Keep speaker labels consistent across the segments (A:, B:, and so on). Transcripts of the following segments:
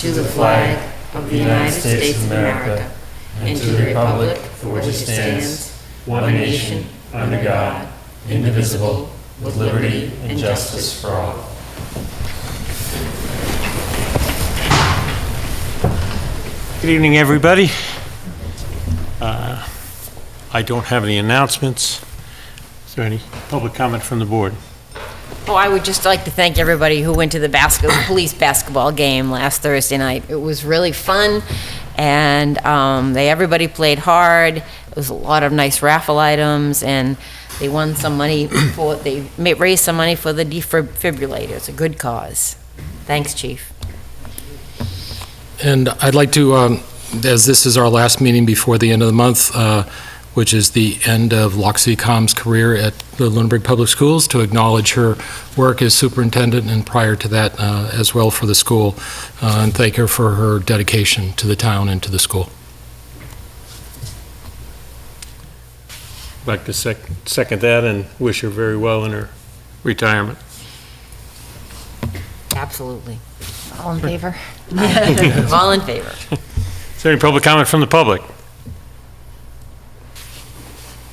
A: to the flag of the United States of America, and to the republic for which it stands, one nation, under God, indivisible, with liberty and justice for all.
B: Good evening, everybody. I don't have any announcements. Is there any public comment from the board?
A: Oh, I would just like to thank everybody who went to the police basketball game last Thursday night. It was really fun, and everybody played hard. It was a lot of nice raffle items, and they won some money raised some money for the defibrillator. It's a good cause. Thanks, Chief.
C: And I'd like to, as this is our last meeting before the end of the month, which is the end of Loxley Com's career at the Lunenburg Public Schools, to acknowledge her work as superintendent and prior to that as well for the school, and thank her for her dedication to the town and to the school.
B: I'd like to second that and wish her very well in her retirement.
A: Absolutely. All in favor? All in favor.
B: Is there any public comment from the public?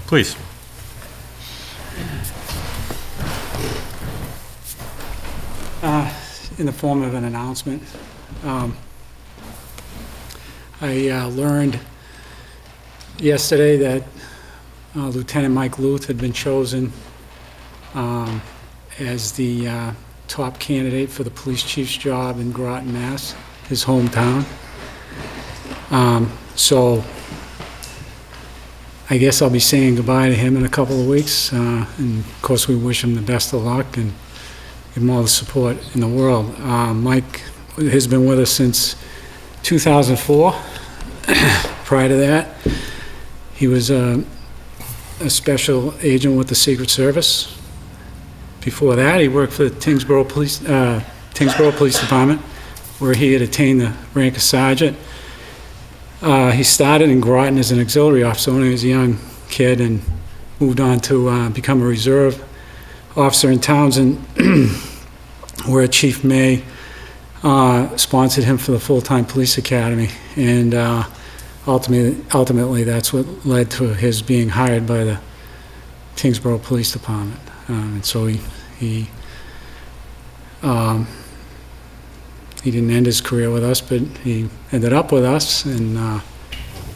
B: Please.
D: In the form of an announcement, I learned yesterday that Lieutenant Mike Luth had been chosen as the top candidate for the police chief's job in Groton, Mass., his hometown. So I guess I'll be saying goodbye to him in a couple of weeks, and of course we wish him the best of luck and give him all the support in the world. Mike has been with us since 2004. Prior to that, he was a special agent with the Secret Service. Before that, he worked for the Tingsboro Police Department, where he had attained the rank of sergeant. He started in Groton as an auxiliary officer when he was a young kid and moved on to become a reserve officer in Townsend, where Chief May sponsored him for the full-time police academy. And ultimately, that's what led to his being hired by the Tingsboro Police Department. And so he didn't end his career with us, but he ended up with us, and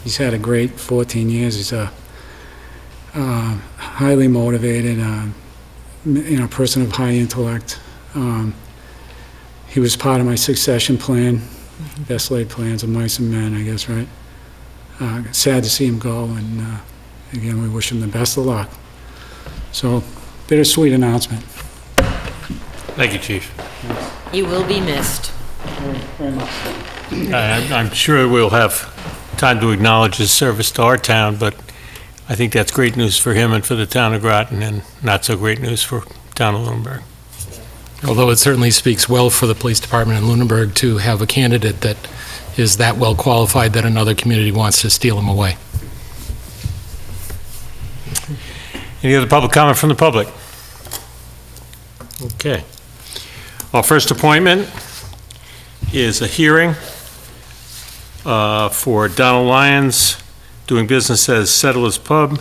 D: he's had a great 14 years. He's a highly motivated, person of high intellect. He was part of my succession plan, best laid plans of mice and men, I guess, right? Sad to see him go, and again, we wish him the best of luck. So, bittersweet announcement.
B: Thank you, Chief.
A: He will be missed.
D: Very much.
B: I'm sure we'll have time to acknowledge his service to our town, but I think that's great news for him and for the town of Groton, and not so great news for town of Lunenburg.
C: Although it certainly speaks well for the police department in Lunenburg to have a candidate that is that well qualified that another community wants to steal him away.
B: Any other public comment from the public? Okay. Our first appointment is a hearing for Donald Lyons, doing business as Settlers Pub,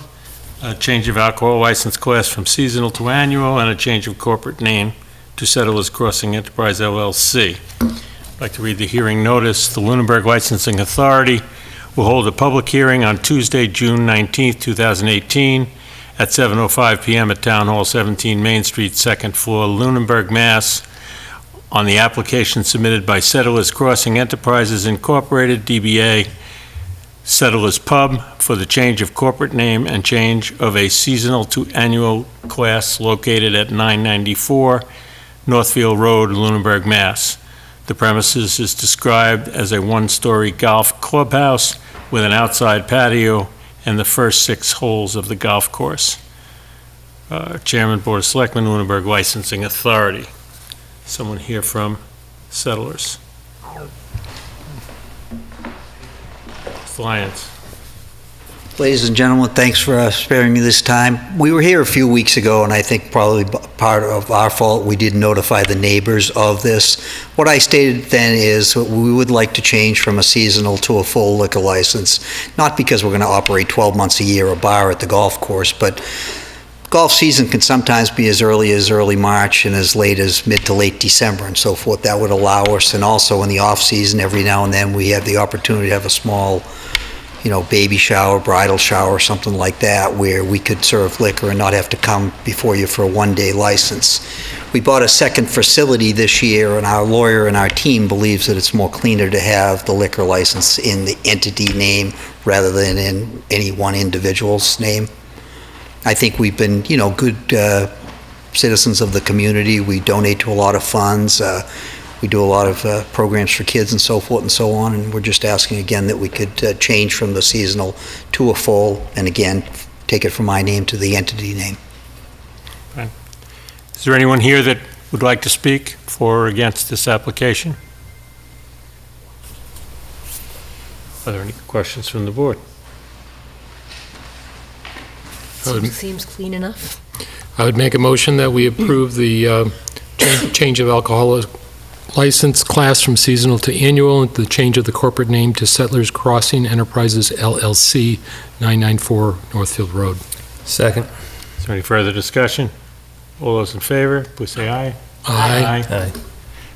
B: a change of alcohol license class from seasonal to annual, and a change of corporate name to Settlers Crossing Enterprise LLC. I'd like to read the hearing notice. The Lunenburg Licensing Authority will hold a public hearing on Tuesday, June 19th, 2018, at 7:05 p.m. at Town Hall, 17 Main Street, second floor, Lunenburg, Mass., on the application submitted by Settlers Crossing Enterprises Incorporated, DBA Settlers Pub, for the change of corporate name and change of a seasonal to annual class located at 994 Northfield Road, Lunenburg, Mass. The premises is described as a one-story golf clubhouse with an outside patio and the first 6 holes of the golf course. Chairman, Board of Selectmen, Lunenburg Licensing Authority. Someone here from Settlers. Mr. Lyons.
E: Ladies and gentlemen, thanks for sparing me this time. We were here a few weeks ago, and I think probably part of our fault, we didn't notify the neighbors of this. What I stated then is we would like to change from a seasonal to a full liquor license, not because we're going to operate 12 months a year a bar at the golf course, but golf season can sometimes be as early March and as late as mid to late December and so forth. That would allow us, and also in the off-season, every now and then, we have the opportunity to have a small baby shower, bridal shower, something like that, where we could serve liquor and not have to come before you for a one-day license. We bought a second facility this year, and our lawyer and our team believes that it's more cleaner to have the liquor license in the entity name rather than in any one individual's name. I think we've been, good citizens of the community. We donate to a lot of funds. We do a lot of programs for kids and so forth and so on, and we're just asking again that we could change from the seasonal to a full, and again, take it from my name to the entity name.
B: Right. Is there anyone here that would like to speak for or against this application? Are there any questions from the board?
A: Seems clean enough.
C: I would make a motion that we approve the change of alcohol license class from seasonal to annual, and the change of the corporate name to Settlers Crossing Enterprises LLC, 994 Northfield Road.
F: Second.
B: Is there any further discussion? All those in favor, please say aye.
C: Aye.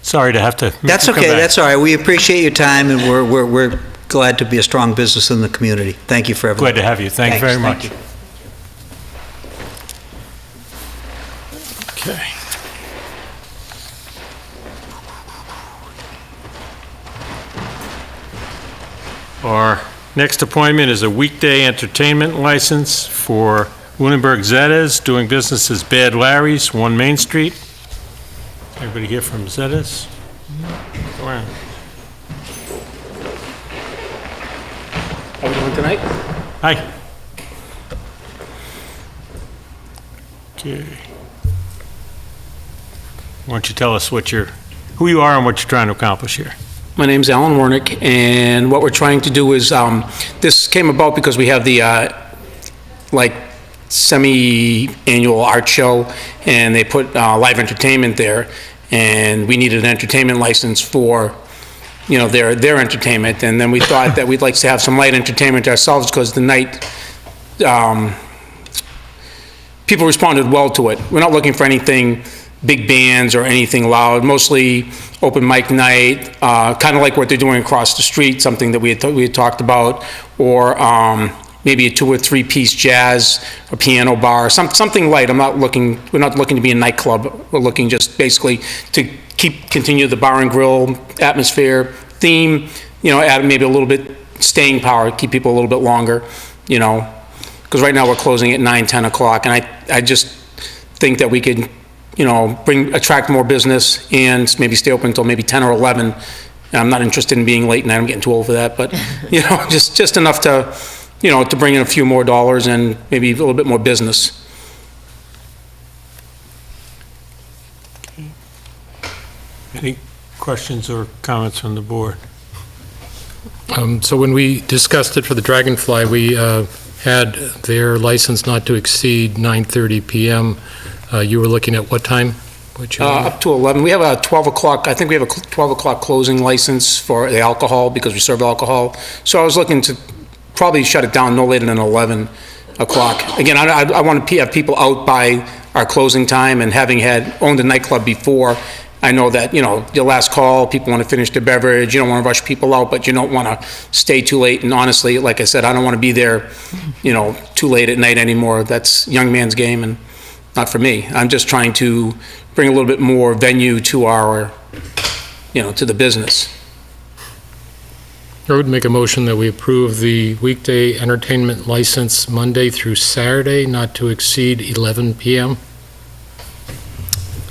B: Sorry to have to.
E: That's
B: come
E: okay,
B: back.
E: that's all right. We appreciate your time, and we're glad to be a strong business in the community. Thank you for everything.
B: Glad to have you. Thank you very much. Okay. Our next appointment is a weekday entertainment license for Lunenburg Zetas, doing business as Bad Larry's, 1 Main Street. Everybody here from Zetas? Go around.
G: How are we doing tonight?
B: Hi. Okay. Why don't you tell us who you are and what you're trying to accomplish here?
G: My name's Alan Wernick, and what we're trying to do is, this came about because we have the, semi-annual art show, and they put live entertainment there, and we needed an entertainment license for, their entertainment, and then we thought that we'd like to have some light entertainment ourselves, because the night, people responded well to it. We're not looking for anything big bands or anything loud, mostly open mic night, kind of like what they're doing across the street, something that we had talked about, or maybe a 2 or 3 piece jazz or piano bar, something light. We're not looking to be a nightclub. We're looking just basically to continue the bar and grill atmosphere, theme, add maybe a little bit staying power, keep people a little bit longer, because right now we're closing at 9, 10 o'clock, and I just think that we could attract more business and maybe stay open until maybe 10 or 11. I'm not interested in being late, and I'm getting too old for that, but, just enough to, to bring in a few more dollars and maybe a little bit more business.
B: Any questions or comments from the board?
C: So when we discussed it for the Dragonfly, we had their license not to exceed 9:30 p.m. You were looking at what time?
G: Up to 11. We have a 12 o'clock, I think we have a 12 o'clock closing license for the alcohol because we serve alcohol. So I was looking to probably shut it down no later than 11 o'clock. Again, I want to have people out by our closing time, and having owned a nightclub before, I know that, your last call, people want to finish their beverage, you don't want to rush people out, but you don't want to stay too late. And honestly, like I said, I don't want to be there, too late at night anymore. That's young man's game and not for me. I'm just trying to bring a little bit more venue to our, to the business.
C: I would make a motion that we approve the weekday entertainment license Monday through Saturday, not to exceed 11 p.m.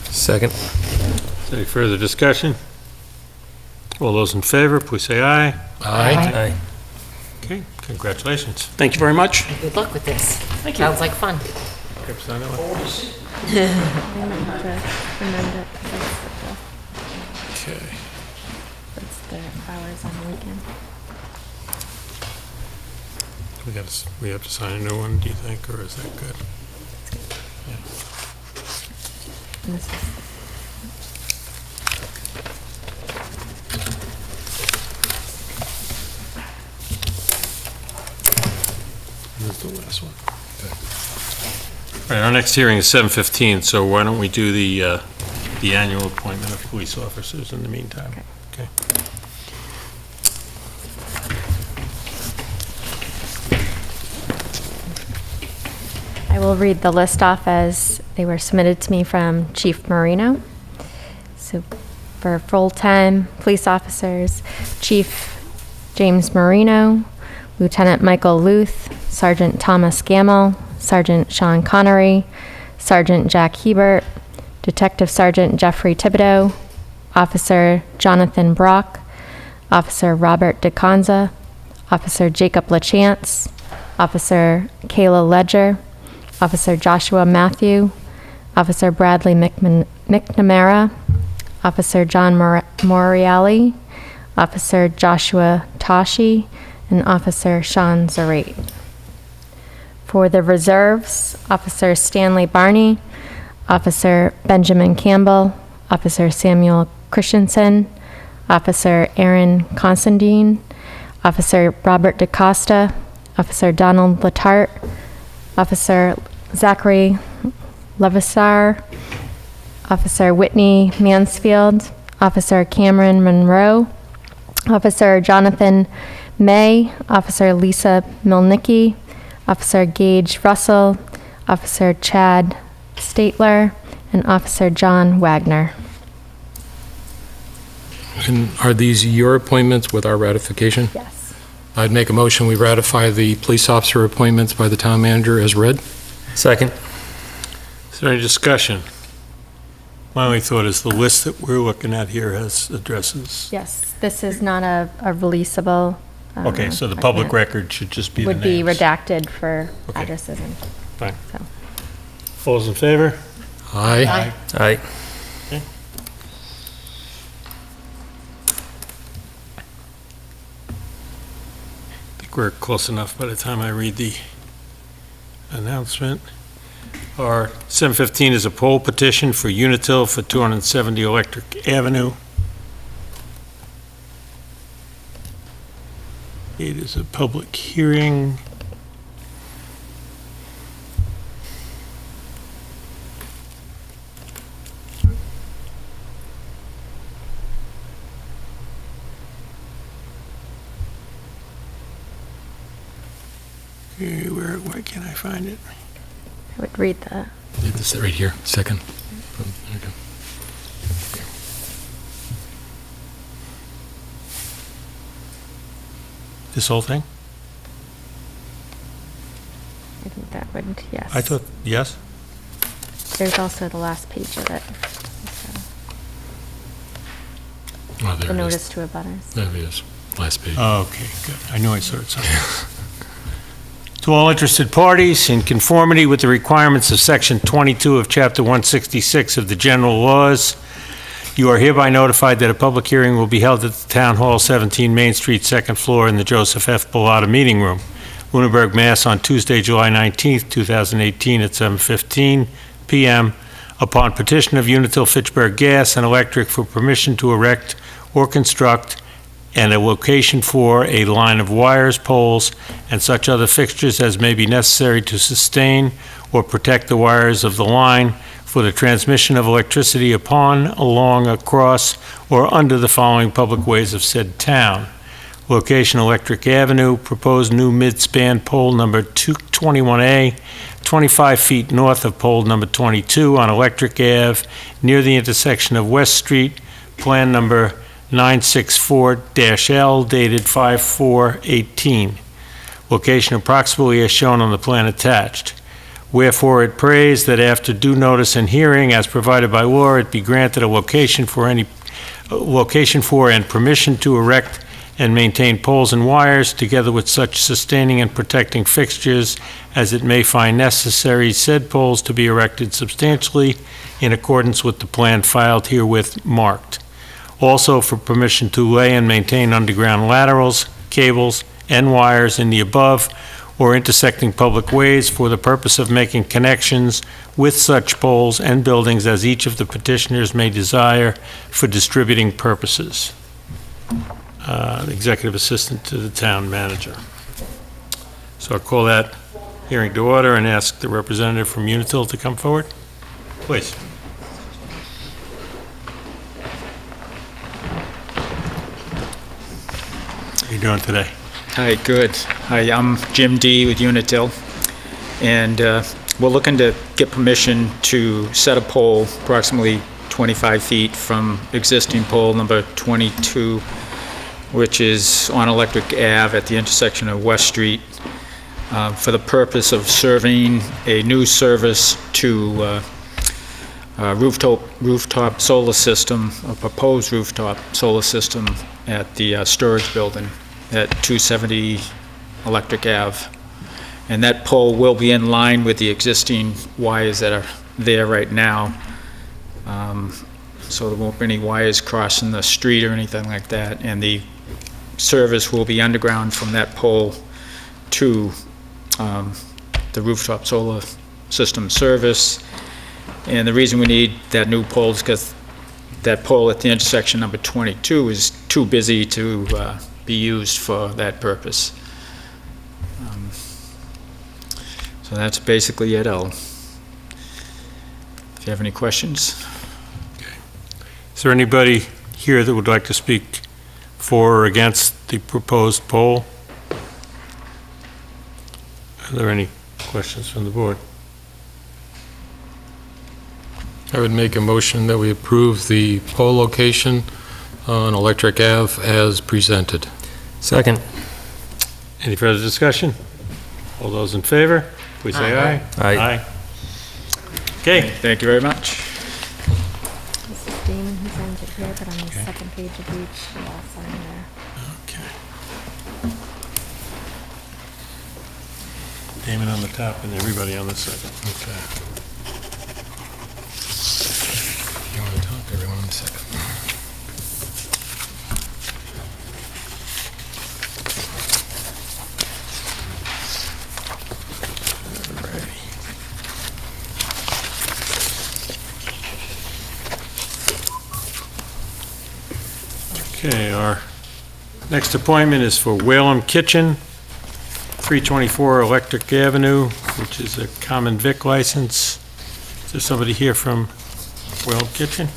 F: Second.
B: Any further discussion? All those in favor, please say aye.
F: Aye.
B: Okay, congratulations.
G: Thank you very much.
A: Good luck with this. Thank you. Sounds like fun.
B: Yep, sign that one. Okay.
H: That's their hours on the weekend.
B: We have to sign a new one, do you think, or is that good? This is the last one. All right, our next hearing is 7:15, so why don't we do the annual appointment of police officers in the meantime? Okay.
F: I will read the list off as they were submitted to me from Chief Marino. So for full-time police officers, Chief James Marino, Lieutenant Michael Luth, Sergeant Thomas Gamble, Sergeant Sean Connery, Sergeant Jack Hebert, Detective Sergeant Jeffrey Thibodeau, Officer Jonathan Brock, Officer Robert DeConza, Officer Jacob LaChance, Officer Kayla Ledger, Officer Joshua Matthew, Officer Bradley McNamara, Officer John Moriali, Officer Joshua Toshi, and Officer Sean Zarate. For the reserves, Officer Stanley Barney, Officer Benjamin Campbell, Officer Samuel Christensen, Officer Aaron Constantine, Officer Robert DaCosta, Officer Donald Latart, Officer Zachary Levisar, Officer Whitney Mansfield, Officer Cameron Monroe, Officer Jonathan May, Officer Lisa Milnicki, Officer Gage Russell, Officer Chad Statler, and Officer John Wagner.
C: And are these your appointments with our ratification?
F: Yes.
C: I'd make a motion, we ratify the police officer appointments by the town manager as read.
H: Second.
B: Is there any discussion? My only thought is the list that we're looking at here has addresses.
F: Yes, this is not a releasable.
B: Okay, so the public
F: document.
B: record should just be the
F: Would be
B: names.
F: redacted for
B: Okay.
F: addresses and
B: Fine.
F: so.
B: All those in favor?
C: Aye.
H: Aye.
B: I think we're close enough by the time I read the announcement. Our 7:15 is a poll petition for Unitil for 270 Electric Avenue. It is a public hearing. Okay, where can I find it?
F: I would read the,
C: This right here, second.
B: This whole thing?
F: I think that would, yes.
B: I thought, yes?
F: There's also the last page of it. So,
C: Oh,
F: the
C: there it
F: notice
C: is.
F: to abutters.
C: There it is, last page.
B: Okay, good. I knew I saw it somewhere. To all interested parties, in conformity with the requirements of Section 22 of Chapter 166 of the General Laws, you are hereby notified that a public hearing will be held at the Town Hall, 17 Main Street, second floor, in the Joseph F. Bellata Meeting Room, Lunenburg, Mass., on Tuesday, July 19th, 2018, at 7:15 p.m., upon petition of Unitil Fitchburg Gas and Electric for permission to erect or construct and a location for a line of wires, poles, and such other fixtures as may be necessary to sustain or protect the wires of the line for the transmission of electricity upon, along, across, or under the following public ways of said town. Location: Electric Avenue, proposed new mid-span pole number 221A, 25 feet north of pole number 22 on Electric Ave, near the intersection of West Street, plan number 964-L, dated 5/4/18. Location approximately as shown on the plan attached. Wherefore it prays that after due notice and hearing, as provided by law, it be granted a location for and permission to erect and maintain poles and wires, together with such sustaining and protecting fixtures as it may find necessary, said poles to be erected substantially in accordance with the plan filed herewith marked. Also for permission to lay and maintain underground laterals, cables, and wires in the above or intersecting public ways for the purpose of making connections with such poles and buildings as each of the petitioners may desire for distributing purposes. Executive Assistant to the Town Manager. So I'll call that hearing to order and ask the representative from Unitil to come forward. Please. How are you doing today?
H: Hi, good. Hi, I'm Jim D. with Unitil, and we're looking to get permission to set a pole approximately 25 feet from existing pole number 22, which is on Electric Ave at the intersection of West Street, for the purpose of serving a new service to rooftop solar system, a proposed rooftop solar system at the storage building at 270 Electric Ave. And that pole will be in line with the existing wires that are there right now. So there won't be any wires crossing the street or anything like that. And the service will be underground from that pole to the rooftop solar system service. And the reason we need that new pole is because that pole at the intersection number 22 is too busy to be used for that purpose. So that's basically it. If you have any questions.
B: Is there anybody here that would like to speak for or against the proposed pole? Are there any questions from the board?
C: I would make a motion that we approve the pole location on Electric Ave as presented.
I: Second.
B: Any further discussion? All those in favor, please say aye.
I: Aye.
B: Okay,
H: Thank you very much.
F: This is Damon who signs it here, but on the second page of each, we all sign there.
B: okay. Damon on the top and everybody on the second. Okay.
C: You want to talk to everyone in a second?
B: Okay, our next appointment is for Whalum Kitchen, 324 Electric Avenue, which is a common vic license. Is there somebody here from Whalum Kitchen?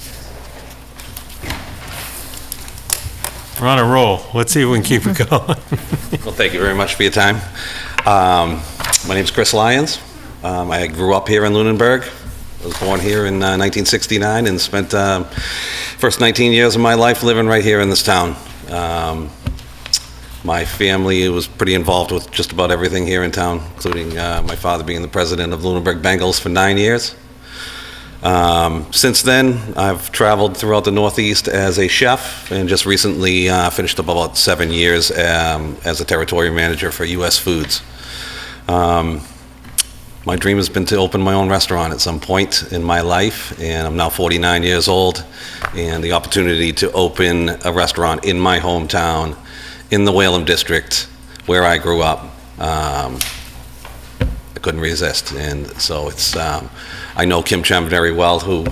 B: We're on a roll. Let's see if we can keep it going.
J: Well, thank you very much for your time. My name's Chris Lyons. I grew up here in Lunenburg. I was born here in 1969 and spent first 19 years of my life living right here in this town. My family was pretty involved with just about everything here in town, including my father being the president of Lunenburg Bengals for 9 years. Since then, I've traveled throughout the Northeast as a chef and just recently finished up about 7 years as a territory manager for U.S. Foods. My dream has been to open my own restaurant at some point in my life, and I'm now 49 years old, and the opportunity to open a restaurant in my hometown in the Whalum district where I grew up, I couldn't resist. And so it's, I know Kim Chem very well, who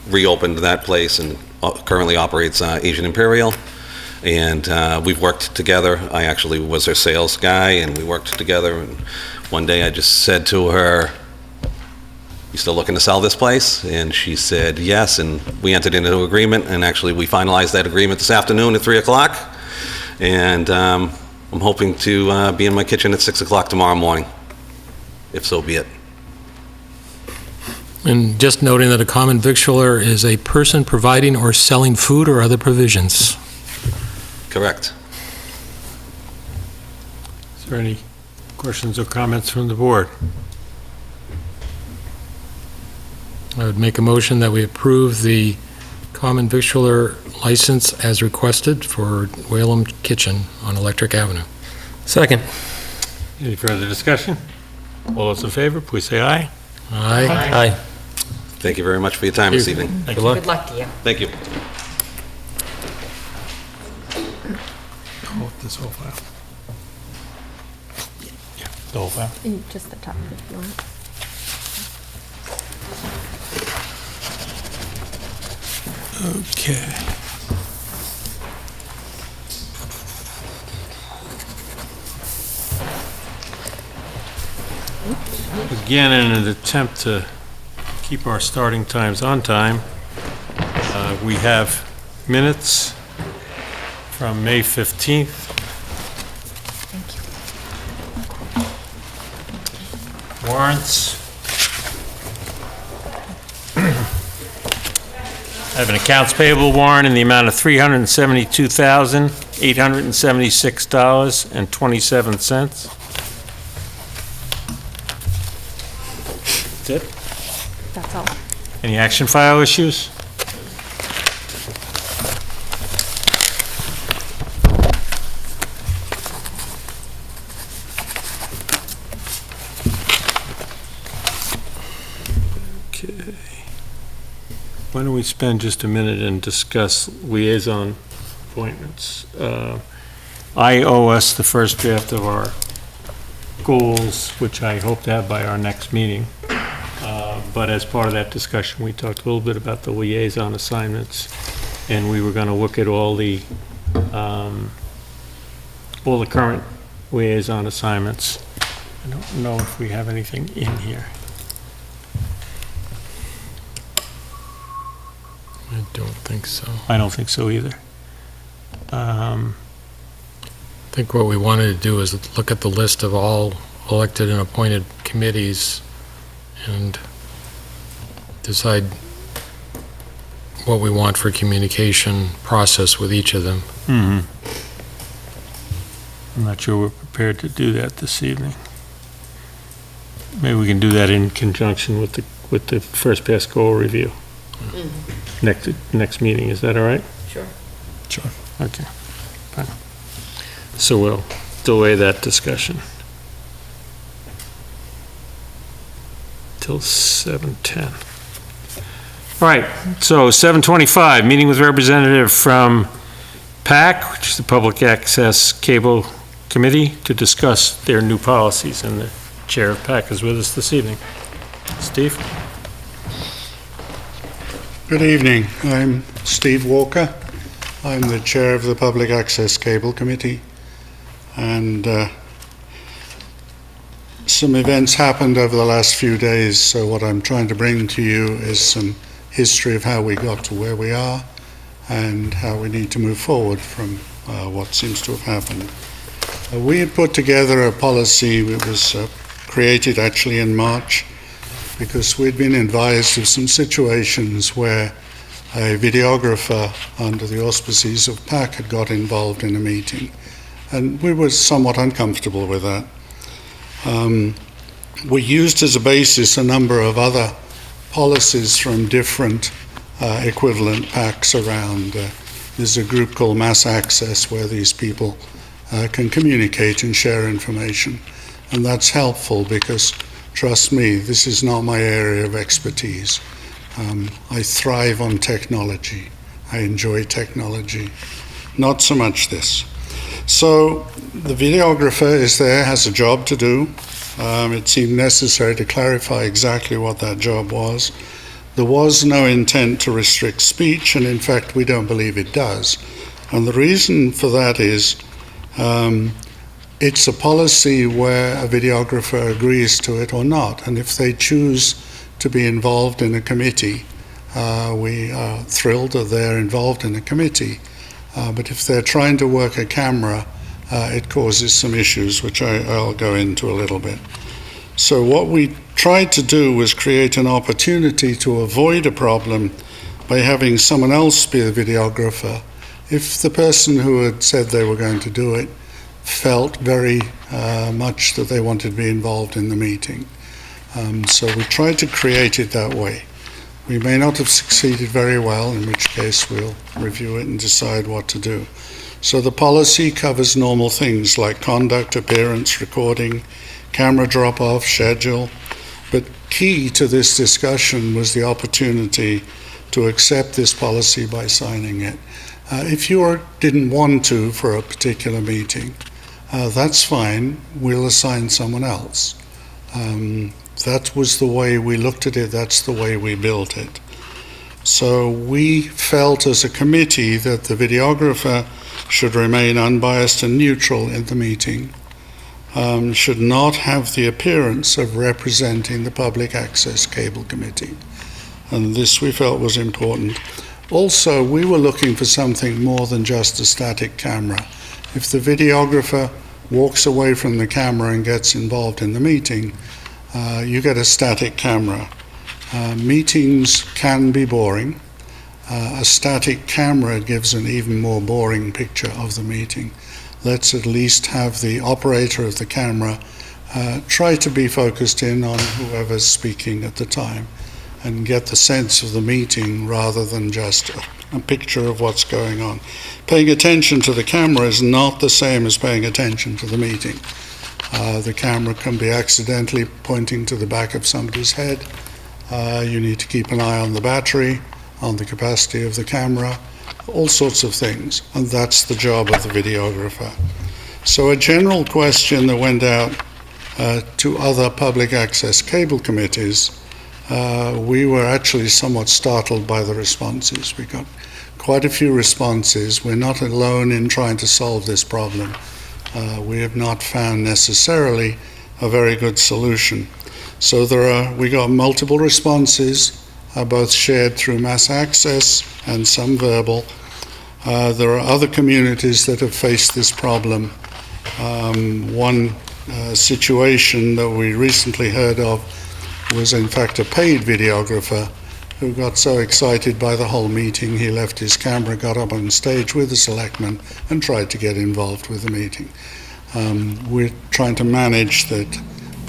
J: reopened that place and currently operates Asian Imperial. And we've worked together. I actually was her sales guy, and we worked together. And one day I just said to her, "You still looking to sell this place?" And she said yes, and we entered into an agreement, and actually we finalized that agreement this afternoon at 3 o'clock. And I'm hoping to be in my kitchen at 6 o'clock tomorrow morning, if so be it.
C: And just noting that a common victualler is a person providing or selling food or other provisions.
J: Correct.
B: Is there any questions or comments from the board?
C: I would make a motion that we approve the common victualler license as requested for Whalum Kitchen on Electric Avenue.
I: Second.
B: Any further discussion? All those in favor, please say aye.
C: Aye.
I: Aye.
J: Thank you very much for your time this evening.
B: Thank
I: Good
B: you.
I: luck.
A: Good luck to you.
J: Thank you.
B: Hold this whole file. The whole file?
F: Just the top if you want.
B: Okay. Again, in an attempt to keep our starting times on time, we have minutes from May 15th. Warrants. I have an accounts payable warrant in the amount of $372,876.27. That's it?
F: That's all.
B: Any action file issues? Okay. Why don't we spend just a minute and discuss liaison appointments? I owe us the first draft of our goals, which I hope to have by our next meeting. But as part of that discussion, we talked a little bit about the liaison assignments, and we were going to look at all the current liaison assignments. I don't know if we have anything in here.
C: I don't think so.
B: I don't think so either.
C: I think what we wanted to do is look at the list of all elected and appointed committees and decide what we want for communication process with each of them.
B: Mm-hmm. I'm not sure we're prepared to do that this evening. Maybe we can do that in conjunction with the first pass goal review. Next meeting, is that all right?
A: Sure.
C: Sure.
B: Okay, fine. So we'll delay that discussion till 7:10. All right, so 7:25, meeting with representative from PAC, which is the Public Access Cable Committee, to discuss their new policies, and the chair of PAC is with us this evening. Steve?
I: Good evening. I'm Steve Walker. I'm the chair of the Public Access Cable Committee, and some events happened over the last few days, so what I'm trying to bring to you is some history of how we got to where we are and how we need to move forward from what seems to have happened. We had put together a policy that was created actually in March, because we'd been advised of some situations where a videographer under the auspices of PAC had got involved in a meeting, and we were somewhat uncomfortable with that. We used as a basis a number of other policies from different equivalent PACs around. There's a group called Mass Access where these people can communicate and share information, and that's helpful because, trust me, this is not my area of expertise. I thrive on technology. I enjoy technology. Not so much this. So the videographer is there, has a job to do. It seemed necessary to clarify exactly what that job was. There was no intent to restrict speech, and in fact we don't believe it does. And the reason for that is it's a policy where a videographer agrees to it or not, and if they choose to be involved in a committee, we are thrilled that they're involved in a committee. But if they're trying to work a camera, it causes some issues, which I'll go into a little bit. So what we tried to do was create an opportunity to avoid a problem by having someone else be the videographer if the person who had said they were going to do it felt very much that they wanted to be involved in the meeting. So we tried to create it that way. We may not have succeeded very well, in which case we'll review it and decide what to do. So the policy covers normal things like conduct, appearance, recording, camera drop-off, schedule. But key to this discussion was the opportunity to accept this policy by signing it. If you didn't want to for a particular meeting, that's fine, we'll assign someone else. That was the way we looked at it, that's the way we built it. So we felt as a committee that the videographer should remain unbiased and neutral in the meeting, should not have the appearance of representing the Public Access Cable Committee. And this we felt was important. Also, we were looking for something more than just a static camera. If the videographer walks away from the camera and gets involved in the meeting, you get a static camera. Meetings can be boring. A static camera gives an even more boring picture of the meeting. Let's at least have the operator of the camera try to be focused in on whoever's speaking at the time and get the sense of the meeting rather than just a picture of what's going on. Paying attention to the camera is not the same as paying attention to the meeting. The camera can be accidentally pointing to the back of somebody's head. You need to keep an eye on the battery, on the capacity of the camera, all sorts of things, and that's the job of the videographer. So a general question that went out to other public access cable committees, we were actually somewhat startled by the responses. We got quite a few responses. We're not alone in trying to solve this problem. We have not found necessarily a very good solution. So we got multiple responses, both shared through mass access and some verbal. There are other communities that have faced this problem. One situation that we recently heard of was in fact a paid videographer who got so excited by the whole meeting he left his camera, got up on stage with the selectmen and tried to get involved with the meeting. We're trying to manage that.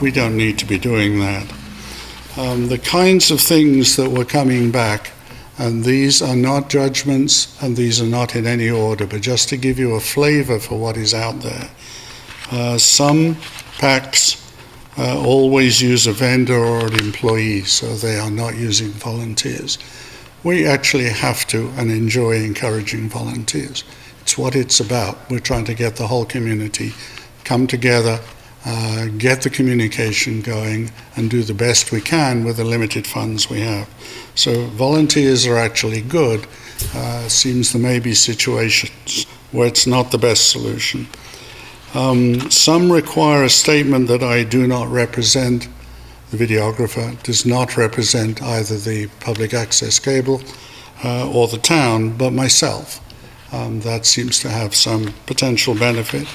I: We don't need to be doing that. The kinds of things that were coming back, and these are not judgments and these are not in any order, but just to give you a flavor for what is out there. Some PACs always use a vendor or an employee, so they are not using volunteers. We actually have to and enjoy encouraging volunteers. It's what it's about. We're trying to get the whole community come together, get the communication going, and do the best we can with the limited funds we have. So volunteers are actually good. Seems there may be situations where it's not the best solution. Some require a statement that I do not represent, the videographer does not represent either the public access cable or the town, but myself. That seems to have some potential benefit.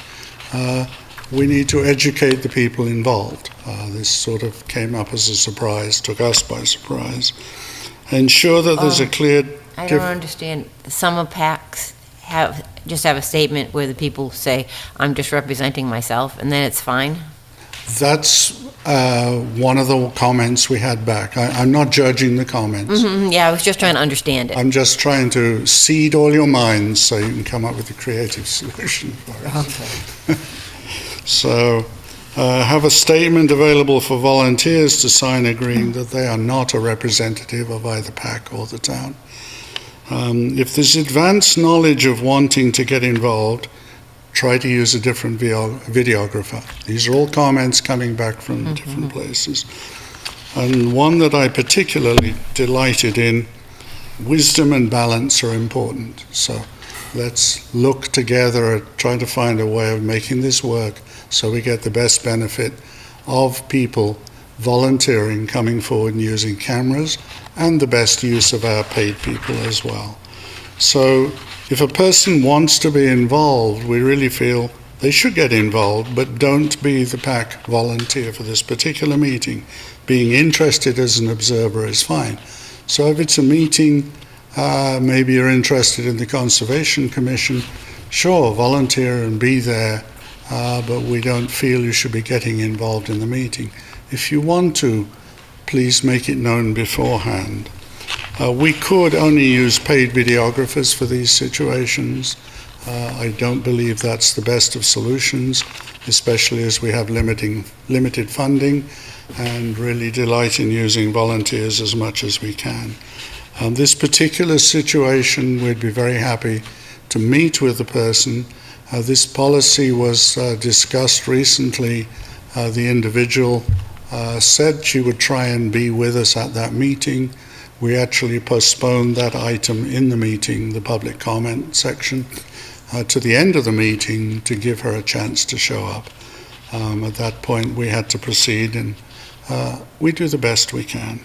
I: We need to educate the people involved. This sort of came up as a surprise, took us by surprise. Ensure that there's a clear...
A: I don't understand. Some of PACs have a statement where the people say, I'm just representing myself, and then it's fine?
I: That's one of the comments we had back. I'm not judging the comments.
A: Mm-hmm, yeah, I was just trying to understand it.
I: I'm just trying to seed all your minds so you can come up with a creative solution for it.
A: Okay.
I: So have a statement available for volunteers to sign agreeing that they are not a representative of either PAC or the town. If there's advanced knowledge of wanting to get involved, try to use a different videographer. These are all comments coming back from different places. And one that I particularly delighted in, wisdom and balance are important. So let's look together at trying to find a way of making this work so we get the best benefit of people volunteering, coming forward and using cameras, and the best use of our paid people as well. So if a person wants to be involved, we really feel they should get involved, but don't be the PAC volunteer for this particular meeting. Being interested as an observer is fine. So if it's a meeting, maybe you're interested in the Conservation Commission, sure, volunteer and be there, but we don't feel you should be getting involved in the meeting. If you want to, please make it known beforehand. We could only use paid videographers for these situations. I don't believe that's the best of solutions, especially as we have limited funding, and really delight in using volunteers as much as we can. This particular situation, we'd be very happy to meet with the person This policy was discussed recently. The individual said she would try and be with us at that meeting. We actually postponed that item in the meeting, the public comment section, to the end of the meeting to give her a chance to show up. At that point, we had to proceed, and we do the best we can.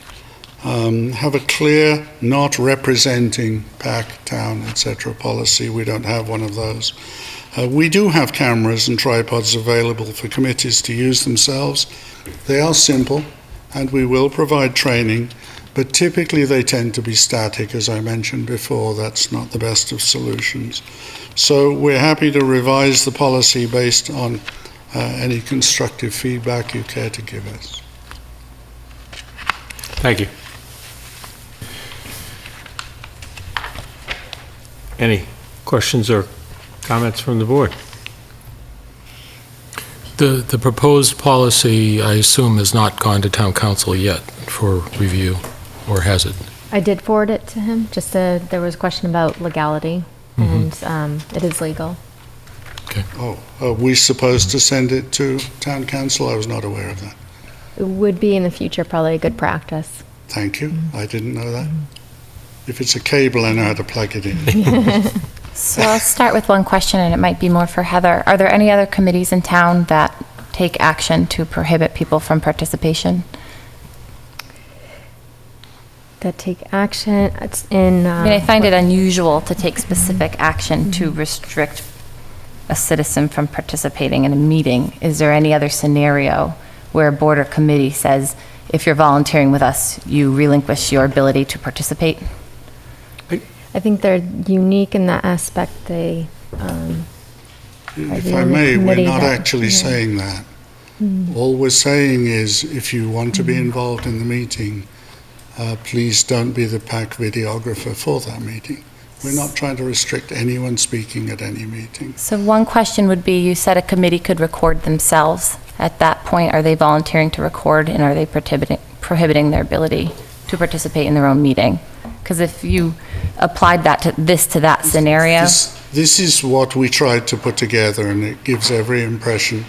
I: Have a clear, not representing PAC, town, etc. policy. We don't have one of those. We do have cameras and tripods available for committees to use themselves. They are simple, and we will provide training, but typically they tend to be static, as I mentioned before. That's not the best of solutions. So we're happy to revise the policy based on any constructive feedback you care to give us.
B: Thank you. Any questions or comments from the board?
C: The proposed policy, I assume, has not gone to town council yet for review, or has it?
F: I did forward it to him, there was a question about legality, and it is legal.
C: Okay.
I: Oh, are we supposed to send it to town council? I was not aware of that.
F: It would be in the future probably a good practice.
I: Thank you. I didn't know that. If it's a cable, I know how to plug it in.
K: So I'll start with one question, and it might be more for Heather. Are there any other committees in town that take action to prohibit people from participation?
F: That take action, it's in...
K: I mean, I find it unusual to take specific action to restrict a citizen from participating in a meeting. Is there any other scenario where a board or committee says, if you're volunteering with us, you relinquish your ability to participate?
F: I think they're unique in that aspect. They,
I: If I may, we're not actually saying that. All we're saying is, if you want to be involved in the meeting, please don't be the PAC videographer for that meeting. We're not trying to restrict anyone speaking at any meeting.
K: So one question would be, you said a committee could record themselves. At that point, are they volunteering to record, and are they prohibiting their ability to participate in their own meeting? Because if you applied that to that scenario...
I: This is what we tried to put together, and it gives every impression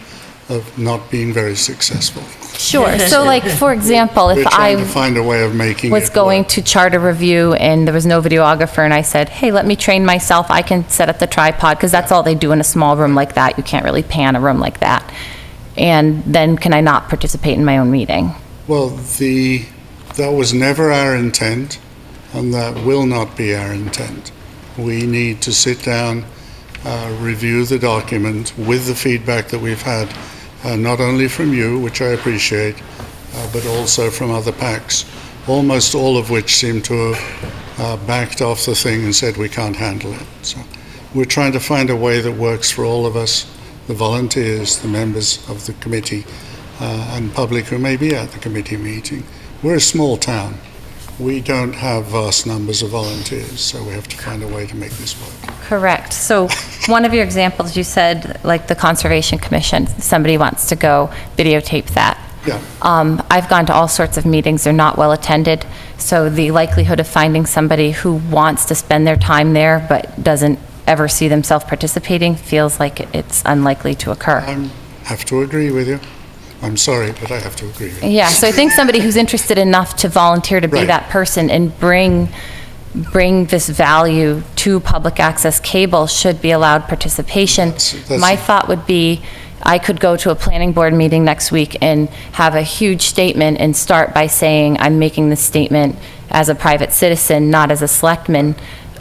I: of not being very successful.
K: Sure. So, like, for example, if
I: We're trying to
K: I
I: find a way of making
K: was
I: it
K: going
I: work.
K: to charter review and there was no videographer, and I said, hey, let me train myself, I can set up the tripod, because that's all they do in a small room like that. You can't really pan a room like that. And then can I not participate in my own meeting?
I: Well, that was never our intent, and that will not be our intent. We need to sit down, review the document with the feedback that we've had, not only from you, which I appreciate, but also from other PACs, almost all of which seem to have backed off the thing and said we can't handle it. So we're trying to find a way that works for all of us, the volunteers, the members of the committee, and public who may be at the committee meeting. We're a small town. We don't have vast numbers of volunteers, so we have to find a way to make this work.
K: Correct. So one of your examples, you said, like the Conservation Commission, somebody wants to go videotape that.
I: Yeah.
K: I've gone to all sorts of meetings. They're not well attended. So the likelihood of finding somebody who wants to spend their time there but doesn't ever see themselves participating feels like it's unlikely to occur.
I: I have to agree with you. I'm sorry, but I have to agree with you.
K: Yeah, so I think somebody who's interested enough to volunteer to be
I: Right.
K: that person and bring this value to public access cable should be allowed participation.
I: That's-
K: My thought would be, I could go to a planning board meeting next week and have a huge statement and start by saying, I'm making this statement as a private citizen, not as a selectman.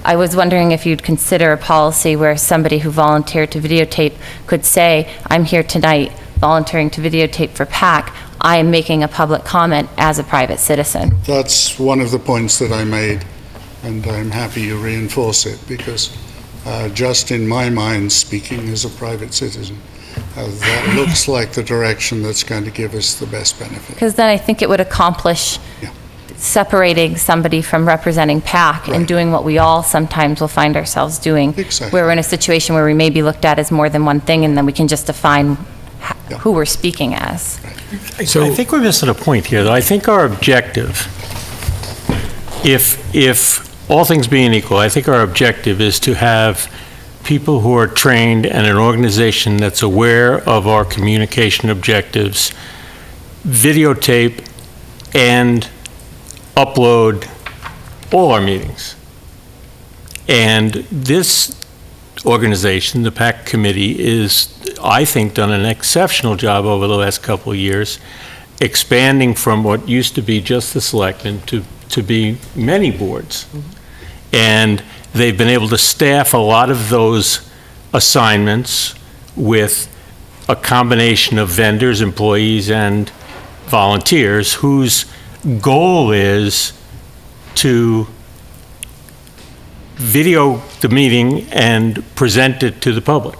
K: I was wondering if you'd consider a policy where somebody who volunteered to videotape could say, I'm here tonight volunteering to videotape for PAC. I am making a public comment as a private citizen.
I: That's one of the points that I made, and I'm happy you reinforce it, because just in my mind, speaking as a private citizen, that looks like the direction that's going to give us the best benefit.
K: Because then I think it would accomplish
I: Yeah.
K: separating somebody from representing PAC and
I: Right.
K: doing what we all sometimes will find ourselves doing.
I: Exactly.
K: Where we're in a situation where we may be looked at as more than one thing, and then we can just define
I: Yeah.
K: who we're speaking as.
B: I think we're missing a point here, though. I think our objective, if all things being equal, I think our objective is to have people who are trained and an organization that's aware of our communication objectives videotape and upload all our meetings. And this organization, the PAC committee, is, I think, done an exceptional job over the last couple of years, expanding from what used to be just the selectmen to be many boards. And they've been able to staff a lot of those assignments with a combination of vendors, employees, and volunteers whose goal is to video the meeting and present it to the public.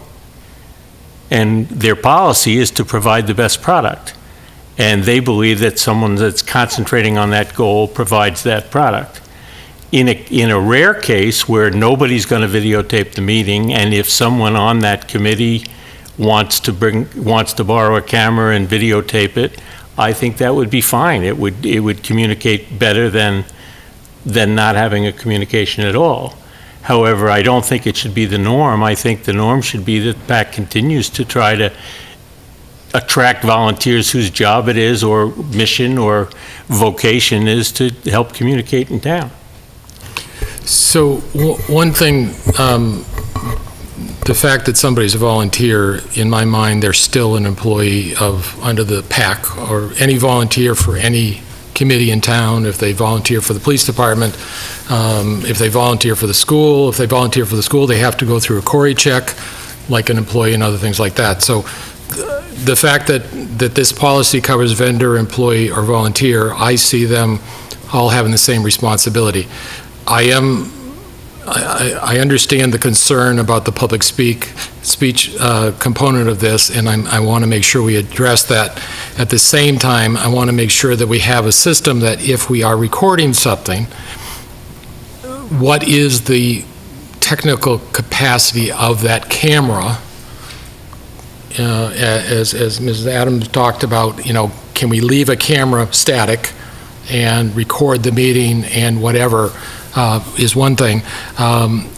B: And their policy is to provide the best product. And they believe that someone that's concentrating on that goal provides that product. In a rare case where nobody's going to videotape the meeting, and if someone on that committee wants to borrow a camera and videotape it, I think that would be fine. It would communicate better than not having a communication at all. However, I don't think it should be the norm. I think the norm should be that PAC continues to try to attract volunteers whose job it is, or mission or vocation is, to help communicate in town.
C: So one thing, the fact that somebody's a volunteer, in my mind, they're still an employee under the PAC, or any volunteer for any committee in town. If they volunteer for the police department, if they volunteer for the school, they have to go through a Corey check like an employee and other things like that. So the fact that this policy covers vendor, employee, or volunteer, I see them all having the same responsibility. I understand the concern about the public speech component of this, and I want to make sure we address that. At the same time, I want to make sure that we have a system that if we are recording something, what is the technical capacity of that camera? As Mrs. Adams talked about, can we leave a camera static and record the meeting and whatever, is one thing.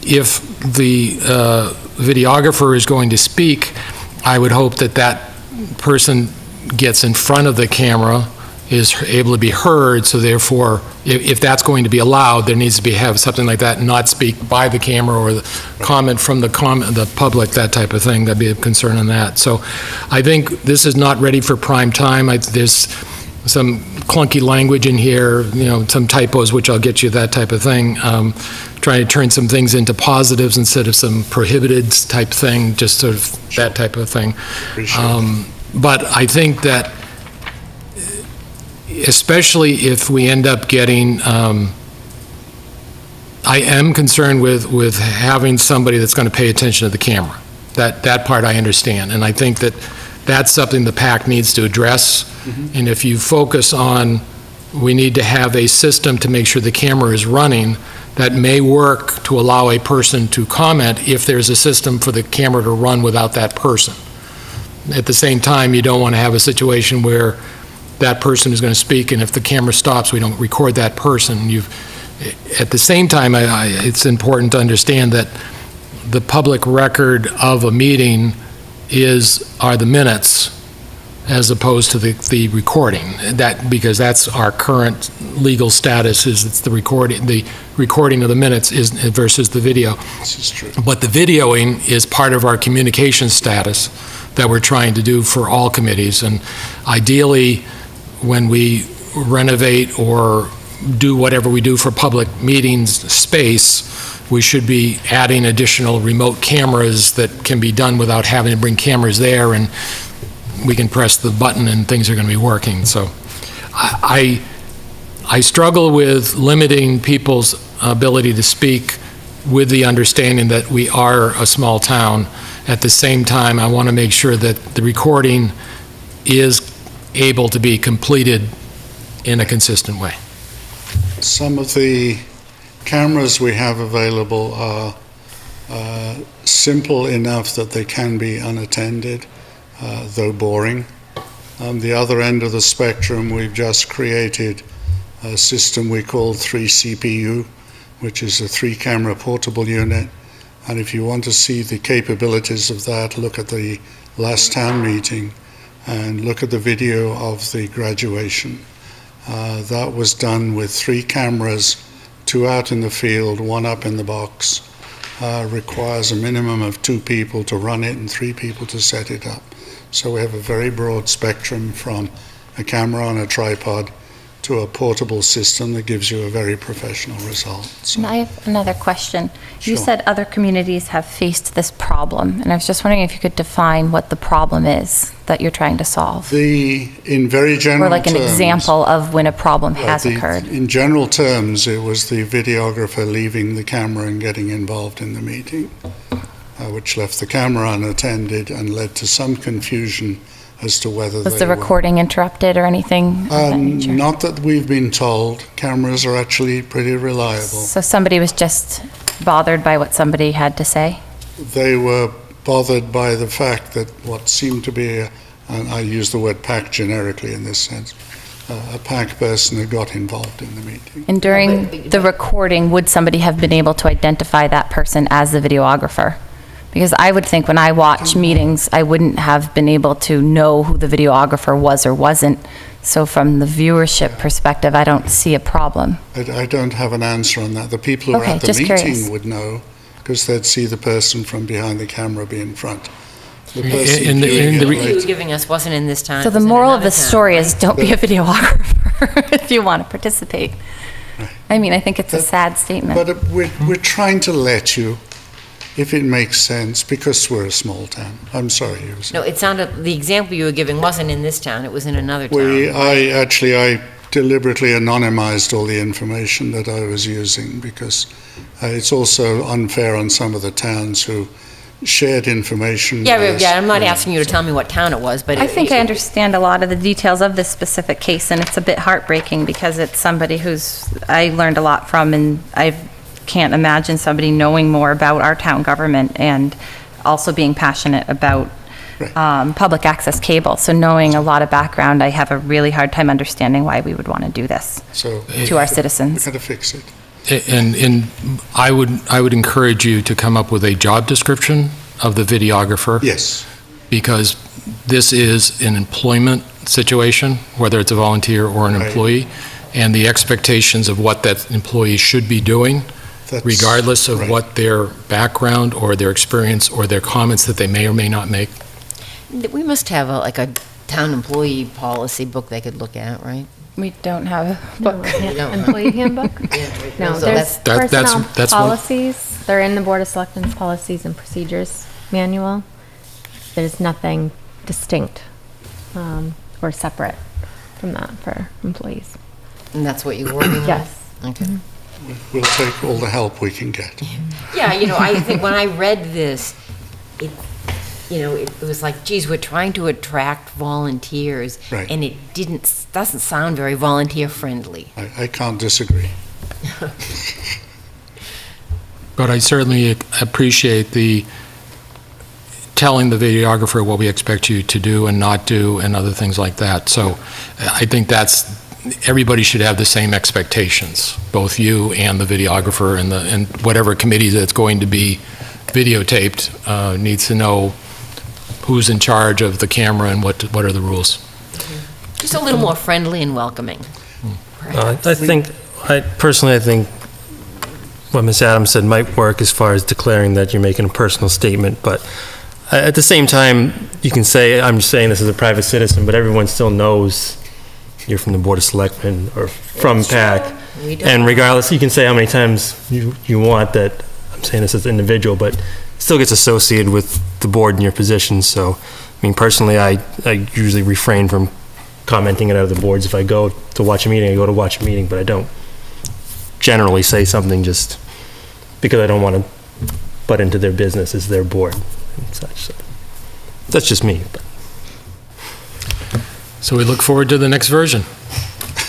C: If the videographer is going to speak, I would hope that person gets in front of the camera, is able to be heard, so therefore, if that's going to be allowed, there needs to have something like that, not speak by the camera or the comment from the public, that type of thing. That'd be a concern on that. So I think this is not ready for prime time. There's some clunky language in here, some typos, which I'll get you, that type of thing. Trying to turn some things into positives instead of some prohibited type thing, just sort of that type of thing. But I think that, especially if we end up getting, I am concerned with having somebody that's going to pay attention to the camera. That part I understand, and I think that's something the PAC needs to address. And if you focus on, we need to have a system to make sure the camera is running, that may work to allow a person to comment if there's a system for the camera to run without that person. At the same time, you don't want to have a situation where that person is going to speak, and if the camera stops, we don't record that person. At the same time, it's important to understand that the public record of a meeting are the minutes, as opposed to the recording. Because that's our current legal status, is it's the recording of the minutes versus the video.
I: This is true.
C: But the videoing is part of our communication status that we're trying to do for all committees. And ideally, when we renovate or do whatever we do for public meetings space, we should be adding additional remote cameras that can be done without having to bring cameras there, and we can press the button and things are going to be working. So I struggle with limiting people's ability to speak, with the understanding that we are a small town. At the same time, I want to make sure that the recording is able to be completed in a consistent way.
I: Some of the cameras we have available are simple enough that they can be unattended, though boring. On the other end of the spectrum, we've just created a system we call 3CPU, which is a 3-camera portable unit, And if you want to see the capabilities of that, look at the last town meeting and look at the video of the graduation. That was done with 3 cameras, 2 out in the field, 1 up in the box. Requires a minimum of 2 people to run it and 3 people to set it up. So we have a very broad spectrum from a camera on a tripod to a portable system that gives you a very professional result. So,
K: And I have another question. You
I: Sure.
K: said other communities have faced this problem, and I was just wondering if you could define what the problem is that you're trying to solve.
I: in very general
K: Or like an
I: terms,
K: example of when a problem has
I: the-
K: occurred.
I: In general terms, it was the videographer leaving the camera and getting involved in the meeting, which left the camera unattended and led to some confusion as to whether
K: Was
I: they
K: the
I: were-
K: recording interrupted or anything of that nature?
I: Not that we've been told. Cameras are actually pretty reliable.
K: So somebody was just bothered by what somebody had to say?
I: They were bothered by the fact that what seemed to be, and I use the word pack generically in this sense, a pack person had got involved in the meeting.
K: And during the recording, would somebody have been able to identify that person as the videographer? Because I would think when I watch meetings, I wouldn't have been able to know who the videographer was or wasn't. So from the viewership perspective, I don't see a problem.
I: I don't have an answer on that. The people who were
K: Okay,
I: at the
K: just
I: meeting
K: curious.
I: would know, because they'd see the person from behind the camera be in front. The
C: In
I: person
C: the- in the-
I: viewing
C: in
I: it
C: the
A: The
C: re-
A: you were
I: later-
A: giving us wasn't in this town.
K: So
A: it
K: the
A: was in
K: moral of
A: another
K: the
A: town,
K: story
A: right?
K: is don't be a videographer if you want to participate. I mean, I think it's a sad statement.
I: But we're trying to let you, if it makes sense, because we're a small town. I'm sorry, you were saying.
A: No, it sounded, the example you were giving wasn't in this town, it was in another town.
I: I deliberately anonymized all the information that I was using because it's also unfair on some of the towns who shared information. with us.
A: Yeah, I'm not asking you to tell me what town it was, but.
K: I think I understand a lot of the details of this specific case, and it's a bit heartbreaking because it's somebody who's, I learned a lot from, and I can't imagine somebody knowing more about our town government and also being passionate about public access cable. So knowing a lot of background, I have a really hard time understanding why we would want to do this
I: So
K: to our citizens.
I: we've got to fix it.
C: And I would encourage you to come up with a job description of the videographer.
I: Yes.
C: Because this is an employment situation, whether it's a volunteer or an
I: Right.
C: employee, and the expectations of what that employee should be doing,
I: That's
C: regardless of
I: right.
C: what their background or their experience or their comments that they may or may not make.
A: We must have like a town employee policy book they could look at, right?
K: We don't have a
F: No,
K: book.
F: employee handbook? No,
A: So
F: there's
C: That- that's-
F: personnel
C: that's what-
F: policies. They're in the Board of Selectmen's Policies and Procedures Manual. There's nothing distinct or separate from that for employees.
A: And that's what you're working on?
F: Yes.
A: Okay.
I: We'll take all the help we can get.
A: Yeah, I think when I read this, it was like, geez, we're trying to attract volunteers.
I: Right.
A: And it doesn't sound very volunteer-friendly.
I: I can't disagree.
C: But I certainly appreciate the telling the videographer what we expect you to do and not do and other things like that. So I think everybody should have the same expectations, both you and the videographer and whatever committee that's going to be videotaped needs to know who's in charge of the camera and what are the rules.
A: Just a little more friendly and welcoming.
L: I think what Ms. Adams said might work as far as declaring that you're making a personal statement, but at the same time, you can say, I'm saying this as a private citizen, but everyone still knows you're from the Board of Selectmen or from PAC.
A: We don't-
L: And regardless, you can say how many times you want that I'm saying this as an individual, but it still gets associated with the board and your position. So, I mean, personally, I usually refrain from commenting at other boards. If I go to watch a meeting, I go to watch a meeting, but I don't generally say something just because I don't want to butt into their business as their board and such. So that's just me. But.
C: So we look forward to the next version.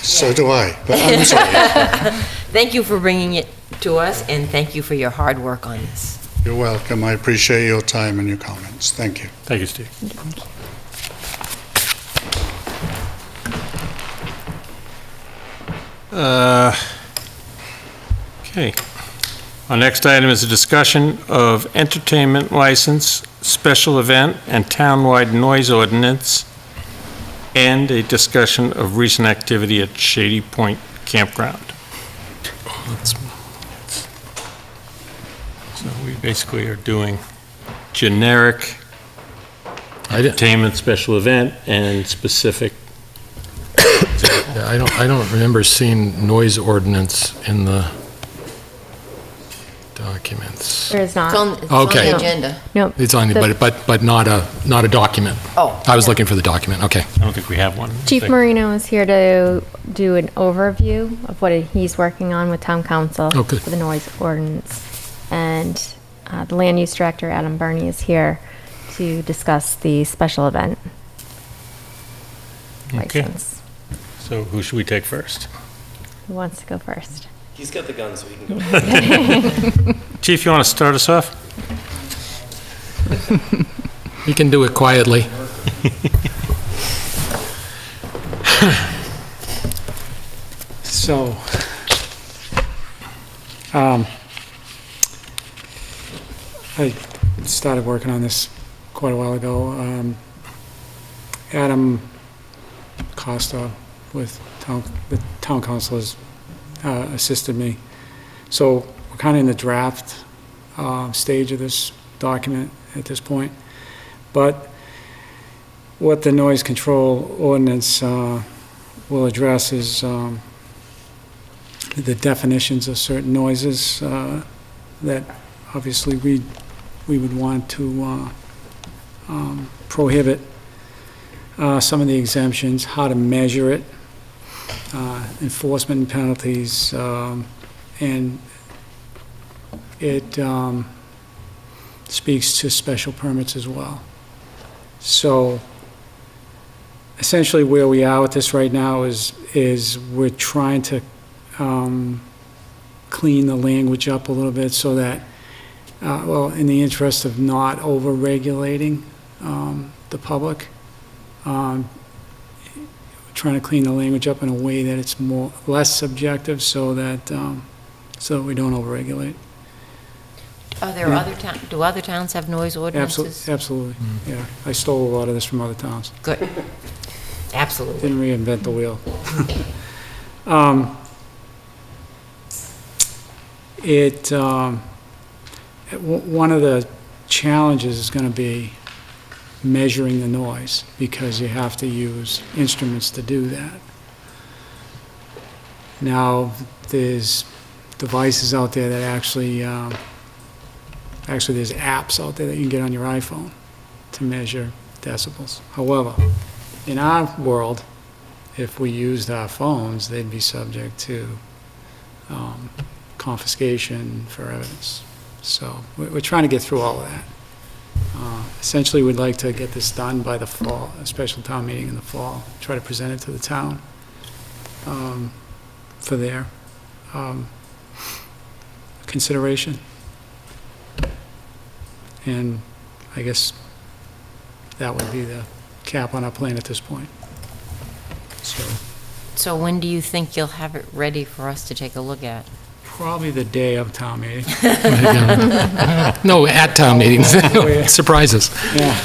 I: So do I, but I'm sorry.
A: Thank you for bringing it to us, and thank you for your hard work on this.
I: You're welcome. I appreciate your time and your comments. Thank you.
B: Thank you, Steve. Okay. Our next item is a discussion of entertainment license, special event, and townwide noise ordinance, and a discussion of recent activity at Shady Point Campground. So we basically are doing generic entertainment, special event, and specific.
C: Yeah, I don't remember seeing noise ordinance in the documents.
F: There is not.
A: It's on
C: Okay.
A: the agenda.
F: Nope.
C: It's on, but not a document.
A: Oh.
C: I was looking for the document, okay.
B: I don't think we have one.
F: Chief Marino is here to do an overview of what he's working on with town council
C: Oh, good.
F: for the noise ordinance. And the land use director, Adam Burney, is here to discuss the special event
B: Okay.
F: license.
B: So who should we take first?
F: Who wants to go first?
L: He's got the gun, so he can go.
B: Chief, you want to start us off?
C: You can do it quietly.
D: So, I started working on this quite a while ago. Adam Costa with the town council has assisted me. So we're kind of in the draft stage of this document at this point. But what the noise control ordinance will address is the definitions of certain noises that obviously we would want to prohibit, some of the exemptions, how to measure it, enforcement penalties, and it speaks to special permits as well. So essentially where we are with this right now is we're trying to clean the language up a little bit so that, well, in the interest of not over-regulating the public, trying to clean the language up in a way that it's less subjective so that we don't over-regulate.
A: Are there do other towns have noise ordinances?
D: Absolutely, yeah. I stole a lot of this from other towns.
A: Good. Absolutely.
D: Didn't reinvent the wheel. One of the challenges is going to be measuring the noise, because you have to use instruments to do that. Now, there's devices out there that actually there's apps out there that you can get on your iPhone to measure decibels. However, in our world, if we used our phones, they'd be subject to confiscation for evidence. So we're trying to get through all of that. Essentially, we'd like to get this done by the fall, a special town meeting in the fall, try to present it to the town for their consideration. And I guess that would be the cap on our plan at this point.
A: So when do you think you'll have it ready for us to take a look at?
D: Probably the day of town meeting.
C: No, at town meetings, surprises.
D: Yeah.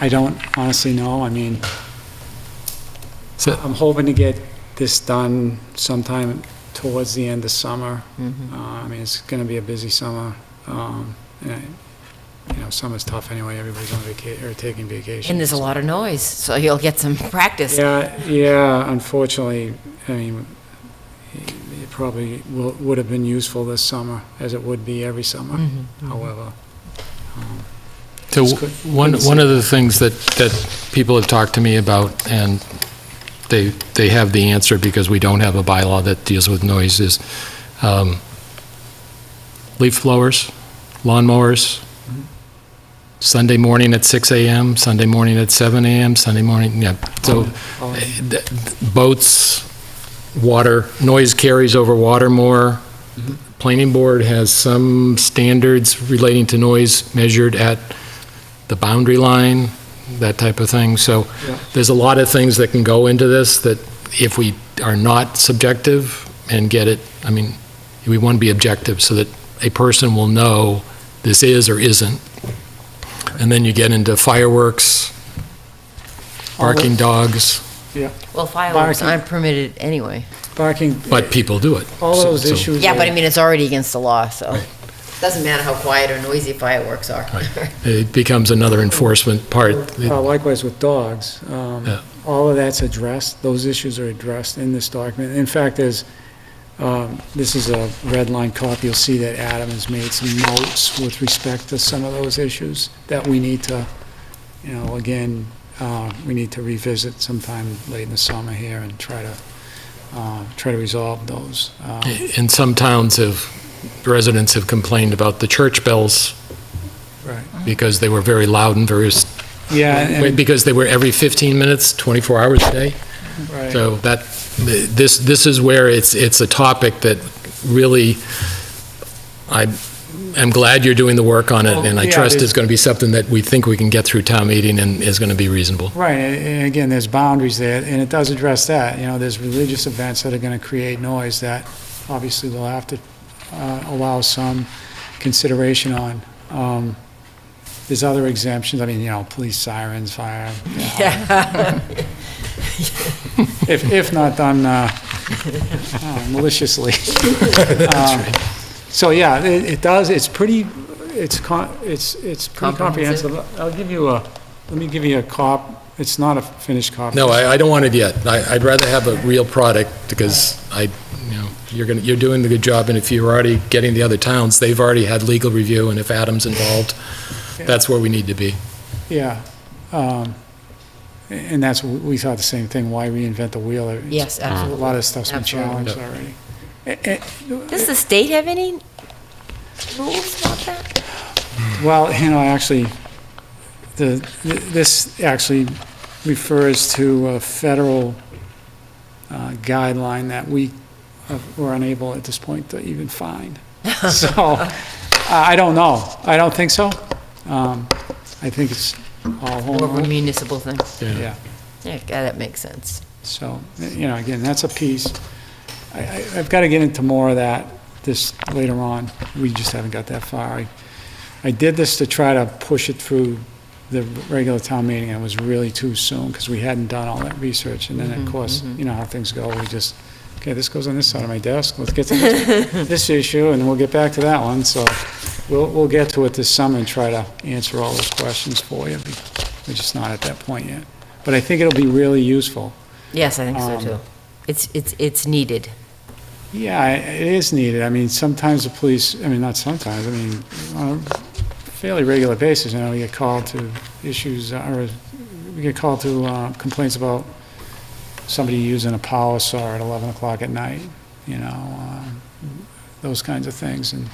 D: I don't honestly know. I mean,
C: So-
D: I'm hoping to get this done sometime towards the end of summer. I mean, it's going to be a busy summer. Summer's tough anyway. Everybody's on vacation or taking vacation.
A: And there's a lot of noise, so you'll get some practice.
D: Yeah. Unfortunately, I mean, it probably would have been useful this summer, as it would be every summer. However,
C: So
D: Just
C: one of the things that people have talked to me about, and they have the answer because we don't have a bylaw that deals with noise, is leaf blowers, lawnmowers, Sunday morning at 6 a.m., Sunday morning at 7 a.m., Sunday morning, yeah. So boats, water, noise carries over water more. Planning board has some standards relating to noise measured at the boundary line, that type of thing. So there's a lot of things that can go into this that if we are not subjective and get it, I mean, we want to be objective so that a person will know this is or isn't. And then you get into fireworks, barking dogs,
A: Well, fireworks
D: Barking.
A: aren't permitted anyway.
D: Barking,
C: but people do it.
D: all those
C: So-
D: issues.
A: Yeah, but I
D: are-
A: mean, it's already against the law, so. Doesn't matter how quiet or noisy fireworks are.
C: It becomes another enforcement part.
D: Likewise with dogs.
C: Yeah.
D: All of that's addressed, those issues are addressed in this document. In fact, this is a red line copy, you'll see that Adam has made some notes with respect to some of those issues that we need to, again, we need to revisit sometime late in the summer here and try to resolve those.
C: In some towns, residents have complained about the church bells
D: Right.
C: because they were very loud and very,
D: Yeah, and,
C: because they were every 15 minutes, 24 hours a day.
D: right.
C: So this is where it's a topic that really, I'm glad you're doing the work on it, and I
D: Yeah,
C: trust
D: there's-
C: it's going to be something that we think we can get through town meeting and is going to be reasonable.
D: Right, and again, there's boundaries there, and it does address that. There's religious events that are going to create noise that obviously we'll have to allow some consideration on. There's other exemptions, I mean, police sirens, fire. If not done maliciously. So, yeah, it does, it's pretty comprehensive. Let me give you a it's not a finished copy.
C: No, I don't want it yet. I'd rather have a real product because you're doing a good job, and if you're already getting the other towns, they've already had legal review, and if Adam's involved, that's where we need to be.
D: Yeah. And we thought the same thing, why reinvent the wheel?
A: Yes, absolutely.
D: A lot of stuff's been
A: Absolutely.
D: challenged already.
A: Does the state have any rules about that?
D: Well, actually, this actually refers to a federal guideline that we were unable at this point to even find. So, I don't know. I don't think so. I think it's all
A: More of a
D: home.
A: municipal thing?
D: Yeah.
A: Yeah, that makes sense.
D: So, again, that's a piece. I've got to get into more of that this later on. We just haven't got that far. I did this to try to push it through the regular town meeting, and it was really too soon because we hadn't done all that research. And then, of course, you know how things go. We just, okay, this goes on this side of my desk. Let's get to this issue, and we'll get back to that one. So we'll get to it this summer and try to answer all those questions for you. We're just not at that point yet. But I think it'll be really useful.
A: Yes, I think so too. It's needed.
D: Yeah, it is needed. I mean, sometimes the police, not sometimes, on a fairly regular basis, we get called to issues, or we get called to complaints about somebody using a power saw at 11 o'clock at night, those kinds of things. And,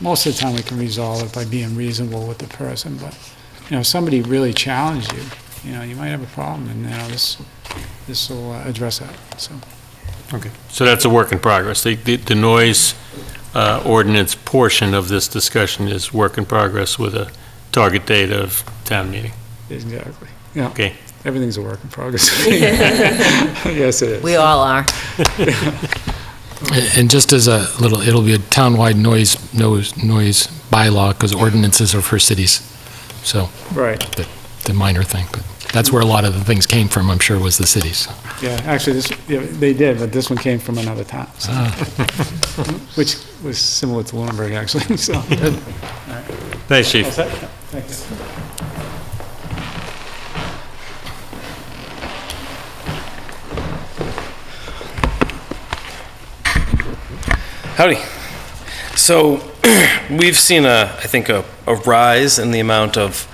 D: most of the time we can resolve it by being reasonable with the person, but, if somebody really challenged you, you might have a problem, and, this will address that, so.
B: Okay, so that's a work in progress. The noise ordinance portion of this discussion is work in progress with a target date of town meeting.
D: Exactly, yeah.
B: Okay.
D: Everything's a work in progress. Yes, it is.
A: We all are.
C: And just as a little, it'll be a townwide noise bylaw, because ordinances are for cities. So,
D: Right,
C: the minor thing, but that's where a lot of the things came from, I'm sure, was the cities.
D: yeah, actually, they did, but this one came from another town, so. Which was similar to Lunenburg, actually, so.
B: Thanks, Chief.
D: Thank you.
M: Howdy. So we've seen I think a rise in the amount of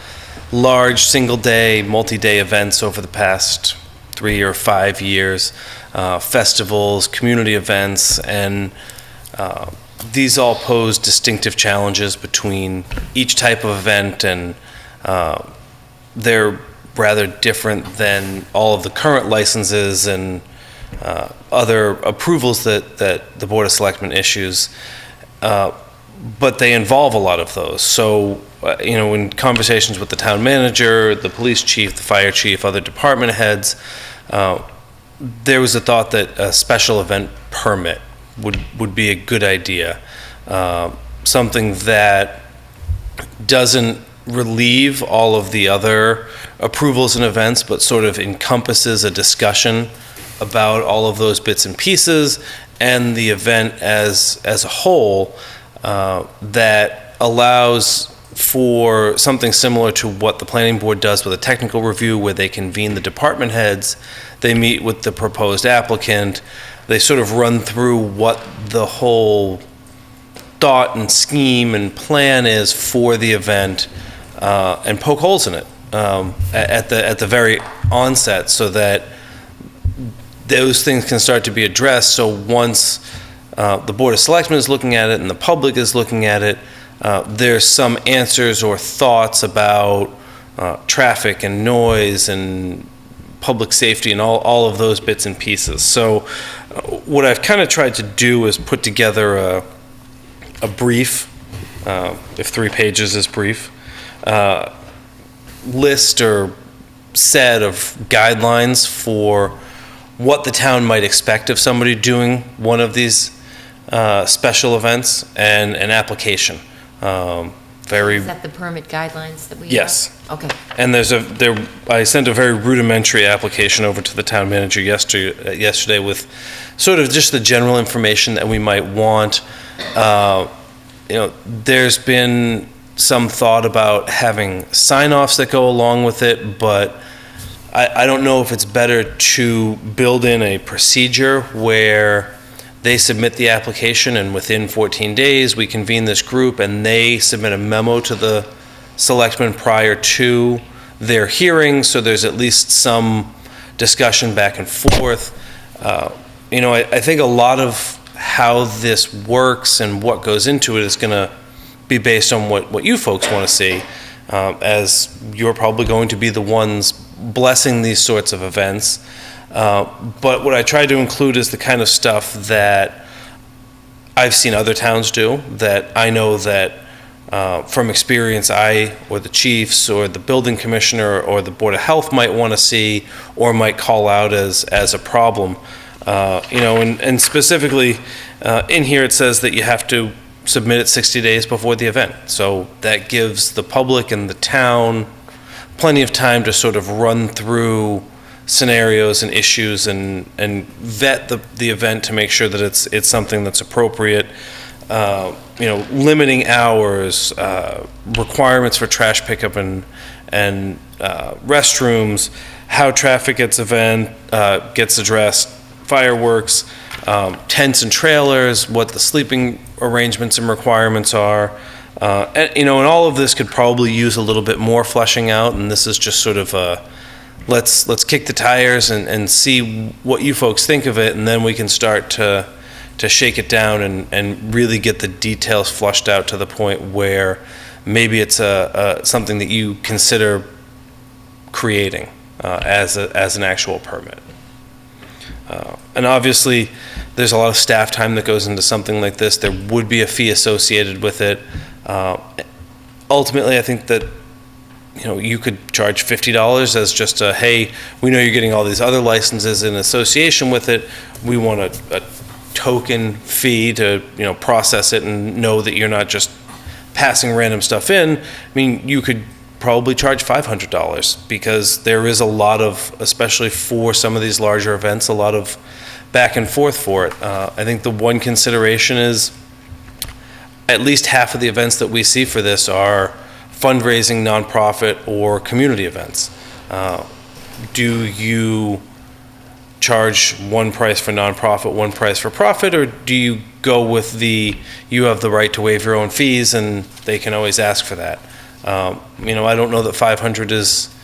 M: large single-day, multi-day events over the past 3 or 5 years, festivals, community events, and these all pose distinctive challenges between each type of event, and they're rather different than all of the current licenses and other approvals that the Board of Selectmen issues, but they involve a lot of those. So, in conversations with the town manager, the police chief, the fire chief, other department heads, there was a thought that a special event permit would be a good idea. Something that doesn't relieve all of the other approvals and events, but sort of encompasses a discussion about all of those bits and pieces and the event as a whole, that allows for something similar to what the planning board does with a technical review, where they convene the department heads, they meet with the proposed applicant, they sort of run through what the whole thought and scheme and plan is for the event, and poke holes in it at the very onset, so that those things can start to be addressed. So once the Board of Selectmen is looking at it and the public is looking at it, there's some answers or thoughts about traffic and noise and public safety and all of those bits and pieces. So what I've kind of tried to do is put together a brief, if 3 pages is brief, list or set of guidelines for what the town might expect of somebody doing one of these special events, and an application.
A: Is that the permit guidelines that we have?
M: Yes.
A: Okay.
M: And I sent a very rudimentary application over to the town manager yesterday with sort of just the general information that we might want. There's been some thought about having sign-offs that go along with it, but I don't know if it's better to build in a procedure where they submit the application and within 14 days we convene this group and they submit a memo to the selectmen prior to their hearing, so there's at least some discussion back and forth. I think a lot of how this works and what goes into it is going to be based on what you folks want to see, as you're probably going to be the ones blessing these sorts of events. But what I try to include is the kind of stuff that I've seen other towns do, that I know that from experience I or the chiefs or the building commissioner or the Board of Health might want to see or might call out as a problem. And specifically in here it says that you have to submit it 60 days before the event. So that gives the public and the town plenty of time to sort of run through scenarios and issues and vet the event to make sure that it's something that's appropriate. Limiting hours, requirements for trash pickup and restrooms, how traffic gets addressed, fireworks, tents and trailers, what the sleeping arrangements and requirements are. And all of this could probably use a little bit more fleshing out, and this is just sort of let's kick the tires and see what you folks think of it, and then we can start to shake it down and really get the details flushed out to the point where maybe it's something that you consider creating as an actual permit. And obviously, there's a lot of staff time that goes into something like this. There would be a fee associated with it. Ultimately, I think that you could charge $50 as just hey, we know you're getting all these other licenses in association with it. We want a token fee to process it and know that you're not just passing random stuff in. I mean, you could probably charge $500 because there is a lot of, especially for some of these larger events, a lot of back and forth for it. I think the one consideration is at least half of the events that we see for this are fundraising, nonprofit, or community events. Do you charge one price for nonprofit, one price for profit, or do you go with you have the right to waive your own fees and they can always ask for that? I don't know that 500 is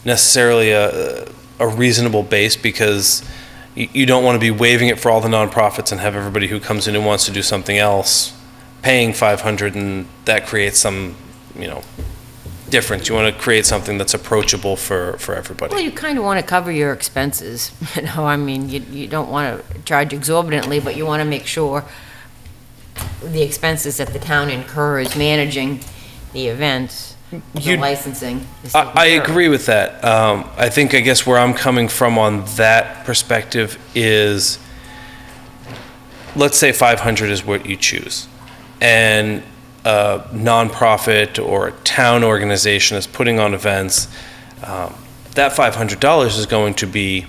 M: necessarily a reasonable base, because you don't want to be waiving it for all the nonprofits and have everybody who comes in and wants to do something else paying 500, and that creates some difference. You want to create something that's approachable for everybody.
A: Well, you kind of want to cover your expenses. You don't want to charge exorbitantly, but you want to make sure the expenses that the town incurs managing the event, the licensing.
M: I agree with that. I guess where I'm coming from on that perspective is let's say 500 is what you choose, and a nonprofit or a town organization is putting on events, that $500 is going to be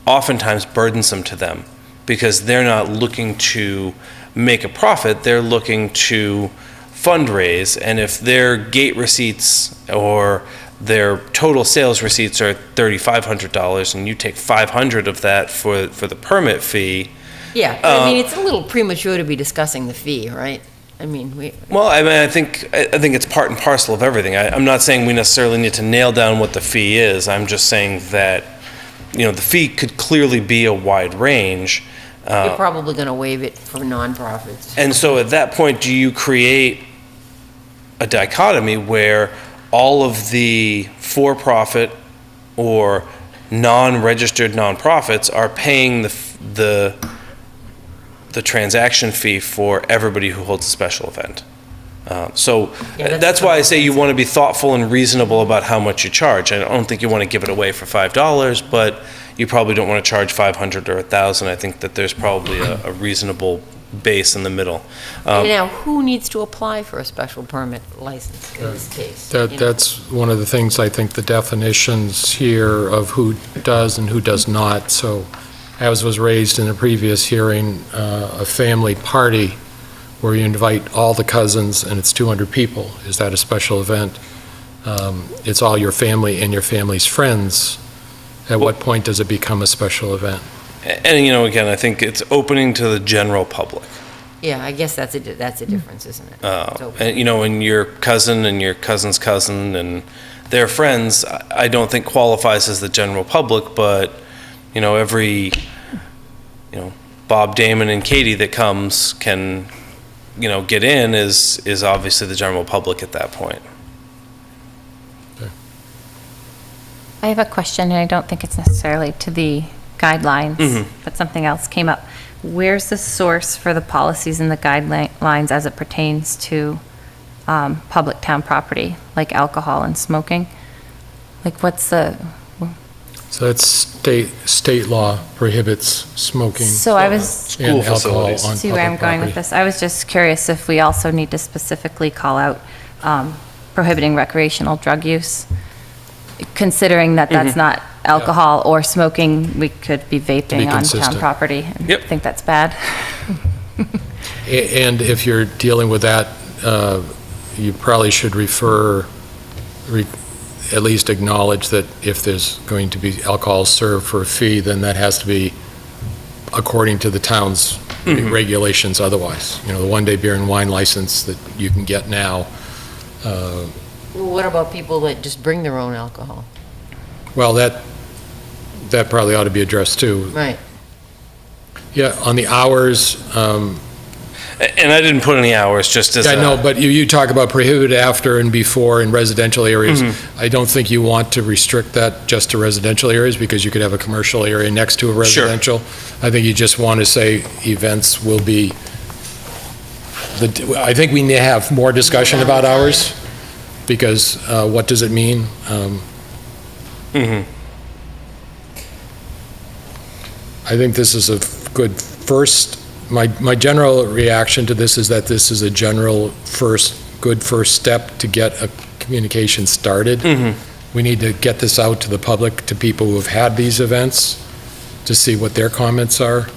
M: oftentimes burdensome to them because they're not looking to make a profit, they're looking to fundraise, and if their gate receipts or their total sales receipts are $3,500 and you take $500 of that for the permit fee.
A: Yeah, I mean, it's a little premature to be discussing the fee, right? I mean,
M: Well, I mean, I think it's part and parcel of everything. I'm not saying we necessarily need to nail down what the fee is. I'm just saying that, the fee could clearly be a wide range.
A: you're probably going to waive it for nonprofits.
M: And so at that point, do you create a dichotomy where all of the for-profit or non-registered nonprofits are paying the transaction fee for everybody who holds a special event? That's why I say you want to be thoughtful and reasonable about how much you charge. I don't think you want to give it away for $5, but you probably don't want to charge $500 or $1,000. I think that there's probably a reasonable base in the middle.
A: Now, who needs to apply for a special permit license in this case?
C: That's one of the things, I think, the definitions here of who does and who does not. So, as was raised in a previous hearing, a family party where you invite all the cousins and it's 200 people, is that a special event? It's all your family and your family's friends. At what point does it become a special event?
M: And, again, I think it's opening to the general public.
A: Yeah, I guess that's a difference, isn't it? It's open.
M: And, and your cousin and your cousin's cousin and their friends, I don't think qualifies as the general public, but, every, Bob, Damon, and Katie that comes can, get in is obviously the general public at that point.
K: I have a question, and I don't think it's necessarily to the guidelines, but something else came up. Where's the source for the policies and the guidelines as it pertains to public town property, like alcohol and smoking? Like, what's the...
C: So that's state law prohibits smoking
K: So I was...
C: and alcohol on public
K: See where I'm going with
C: property.
K: this? I was just curious if we also need to specifically call out prohibiting recreational drug use, considering that that's not alcohol or smoking, we could be vaping on town
C: consistent.
K: property. I think that's bad.
C: And if you're dealing with that, you probably should at least acknowledge that if there's going to be alcohol served for a fee, then that has to be according to the town's regulations otherwise. The one-day beer and wine license that you can get now.
A: Well, what about people that just bring their own alcohol?
C: Well, that probably ought to be addressed too.
A: Right.
C: Yeah, on the hours,
M: And I didn't put any hours, just as
C: I know, but you talk about prohibited after and before in residential areas. I don't think you want to restrict that just to residential areas because you could have a commercial area next to a residential. I think you just want to say events will be, I think we need to have more discussion about hours because what does it mean? I think this is a good first. My general reaction to this is that this is a good first step to get a communication started. We need to get this out to the public, to people who have had these events, to see what their comments are.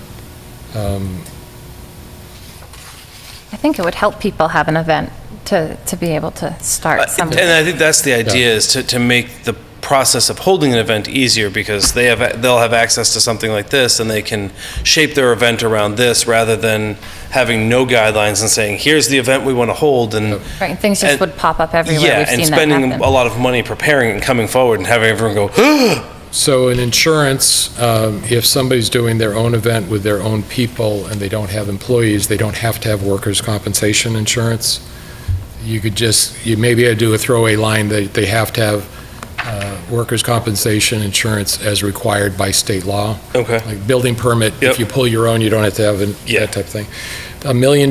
K: I think it would help people have an event to be able to start something.
M: And I think that's the idea, is to make the process of holding an event easier, because they'll have access to something like this and they can shape their event around this rather than having no guidelines and saying, here's the event we want to hold. And
K: Right, things just would pop up everywhere.
M: yeah,
K: We've
M: and
K: seen
M: spending
K: that happen.
M: a lot of money preparing and coming forward and having everyone go,
C: So in insurance, if somebody's doing their own event with their own people and they don't have employees, they don't have to have workers' compensation insurance. You maybe do a throwaway line that they have to have workers' compensation insurance as required by state law.
M: Okay.
C: Like building permit, if you pull your own, you don't have to have that type of thing. $1 million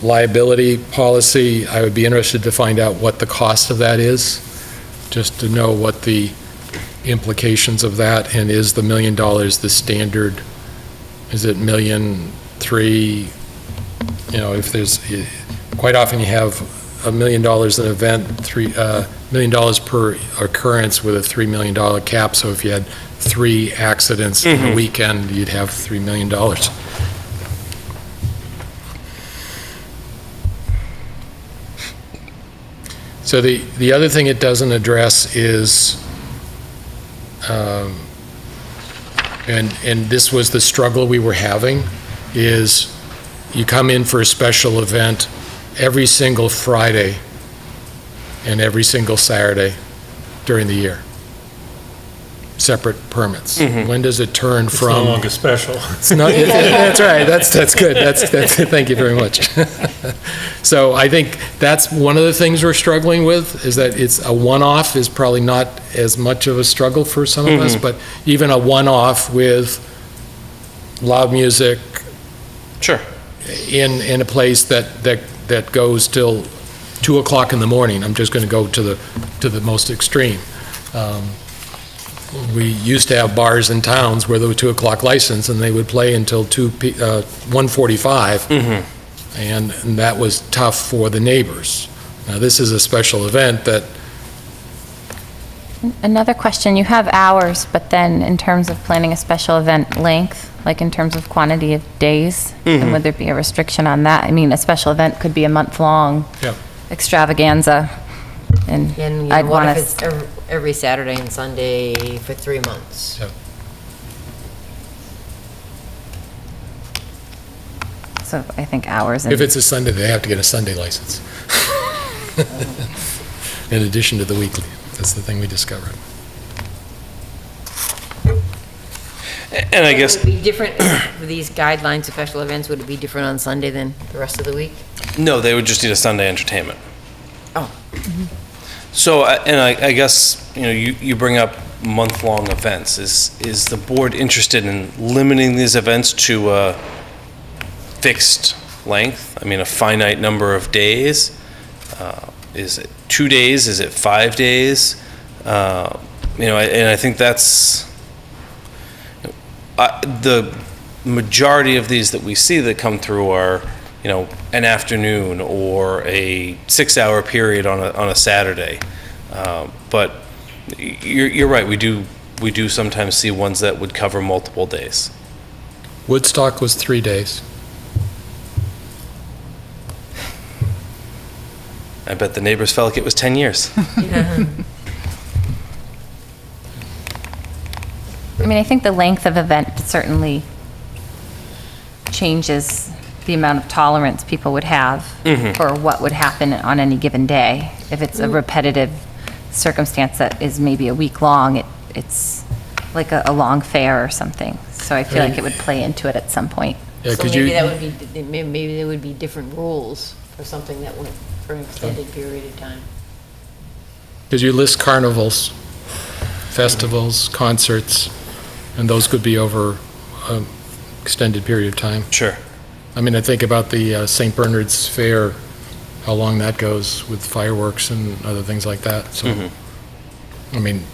C: liability policy, I would be interested to find out what the cost of that is, just to know what the implications of that, and is the $1 million the standard? Is it $1 million 3, if there's, quite often you have $1 million an event, $1 million per occurrence with a $3 million cap, so if you had 3 accidents in a weekend, you'd have $3 million. So the other thing it doesn't address is, and this was the struggle we were having, is you come in for a special event every single Friday and every single Saturday during the year. Separate permits. When does it turn from?
B: It's no longer special.
C: It's not, that's right. That's good. That's thank you very much. So I think that's one of the things we're struggling with, is that it's a one-off is probably not as much of a struggle for some of us, but even a one-off with loud music.
M: Sure.
C: In a place that goes till 2 o'clock in the morning. I'm just going to go to the most extreme. We used to have bars in towns where there were 2 o'clock license, and they would play until 1:45, and that was tough for the neighbors. Now, this is a special event that.
K: Another question, you have hours, but then in terms of planning a special event length, like in terms of quantity of days, and would there be a restriction on that? I mean, a special event could be a month-long extravaganza, and
A: And
K: I'd
A: what
K: want
A: if
K: to.
A: it's every Saturday and Sunday for 3 months?
C: Yeah.
K: So I think hours. And
C: If it's a Sunday, they have to get a Sunday license. In addition to the weekly. That's the thing we discovered.
M: And I guess,
A: Would it be different, for these guidelines of special events, would it be different on Sunday than the rest of the week?
M: no, they would just need a Sunday entertainment.
A: Oh.
M: So, and I guess, you bring up month-long events. Is the board interested in limiting these events to a fixed length? I mean, a finite number of days? Is it 2 days? Is it 5 days? And I think that's, the majority of these that we see that come through are, an afternoon or a 6-hour period on a Saturday. But you're right, we do sometimes see ones that would cover multiple days.
C: Woodstock was 3 days.
M: I bet the neighbors felt like it was 10 years.
A: Yeah.
K: I mean, I think the length of event certainly changes the amount of tolerance people would have for what would happen on any given day. If it's a repetitive circumstance that is maybe a week long, it's like a long fair or something. So I feel like it would play into it at some point.
C: Yeah,
A: So
C: 'cause
A: maybe
C: you-
A: that would be, maybe there would be different rules for something that went for an extended period of time.
C: Because you list carnivals, festivals, concerts, and those could be over an extended period of time.
M: Sure.
C: I mean, I think about the St. Bernard's Fair, how long that goes with fireworks and other things like that. So, I mean,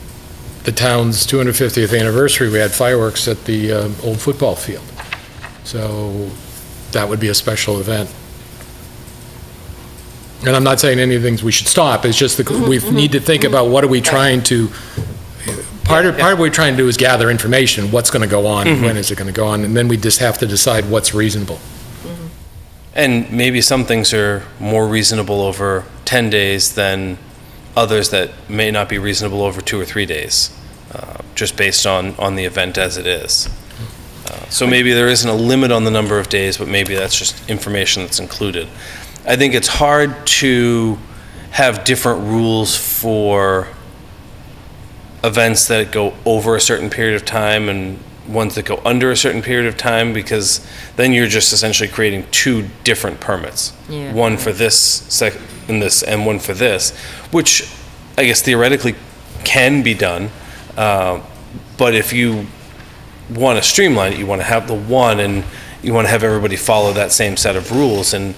C: the town's 250th anniversary, we had fireworks at the old football field. So that would be a special event. And I'm not saying any of the things we should stop, it's just that we need to think about what are we trying to, part of what we're trying to do is gather information, what's going to go on, when is it going to go on, and then we just have to decide what's reasonable.
M: And maybe some things are more reasonable over 10 days than others that may not be reasonable over 2 or 3 days, just based on the event as it is. So maybe there isn't a limit on the number of days, but maybe that's just information that's included. I think it's hard to have different rules for events that go over a certain period of time and ones that go under a certain period of time, because then you're just essentially creating 2 different permits.
A: Yeah.
M: One for this and one for this, which I guess theoretically can be done. But if you want to streamline it, you want to have the one and you want to have everybody follow that same set of rules, and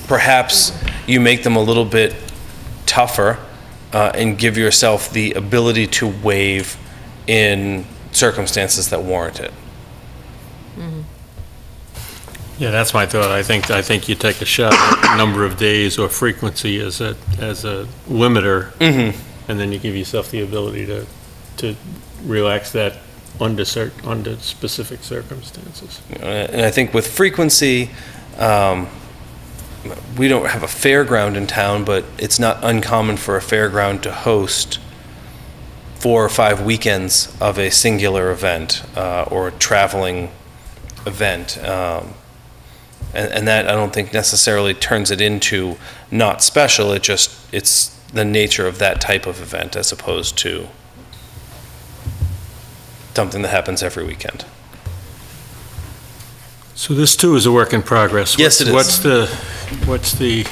M: perhaps you make them a little bit tougher and give yourself the ability to waive in circumstances that warrant it.
B: Yeah, that's my thought. I think you take a shot at number of days or frequency as a limiter, and then you give yourself the ability to relax that under specific circumstances.
M: And I think with frequency, we don't have a fairground in town, but it's not uncommon for a fairground to host 4 or 5 weekends of a singular event or a traveling event. And that I don't think necessarily turns it into not special. It's the nature of that type of event as opposed to something that happens every weekend.
B: So this too is a work in progress.
M: Yes, it is.
B: What's the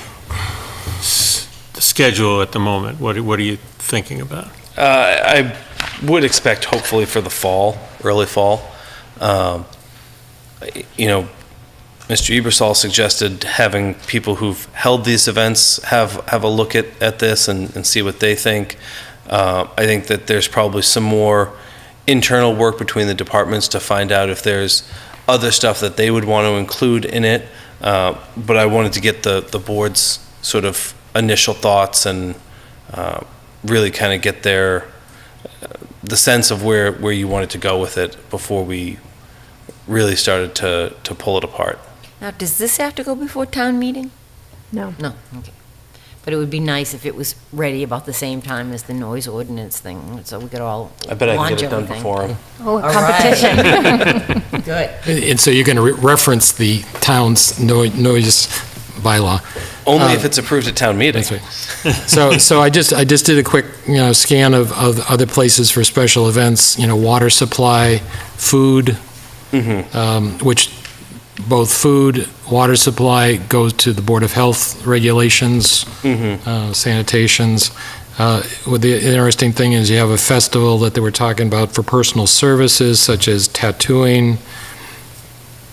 B: schedule at the moment? What are you thinking about?
M: I would expect hopefully for the fall, early fall. Mr. Ebersol suggested having people who've held these events have a look at this and see what they think. I think that there's probably some more internal work between the departments to find out if there's other stuff that they would want to include in it. But I wanted to get the board's sort of initial thoughts and really kind of get the sense of where you wanted to go with it before we really started to pull it apart.
A: Now, does this have to go before town meeting?
F: No.
A: No, okay. But it would be nice if it was ready about the same time as the noise ordinance thing, so we could all
M: I bet I can
A: launch
M: get it done
A: everything.
M: before him.
F: Oh,
A: All right.
F: competition.
A: Good.
C: And so you're going to reference the town's noise bylaw.
M: Only if it's approved at town meeting.
C: That's right. So I just did a quick, scan of other places for special events, water supply, food, which both food, water supply goes to the Board of Health regulations, sanitations. The interesting thing is you have a festival that they were talking about for personal services such as tattooing,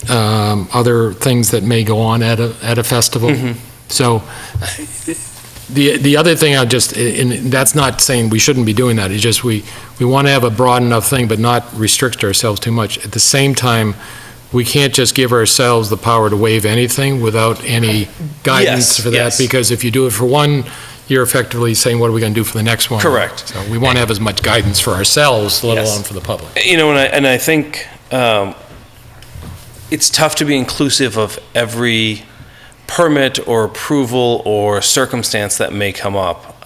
C: other things that may go on at a festival. So the other thing and that's not saying we shouldn't be doing that, it's just we want to have a broad enough thing but not restrict ourselves too much. At the same time, we can't just give ourselves the power to waive anything without any guidance for that,
M: yes.
C: because if you do it for one, you're effectively saying, what are we going to do for the next one?
M: Correct.
C: So we want to have as much guidance for ourselves, let
M: Yes.
C: alone for the public.
M: And I think it's tough to be inclusive of every permit or approval or circumstance that may come up.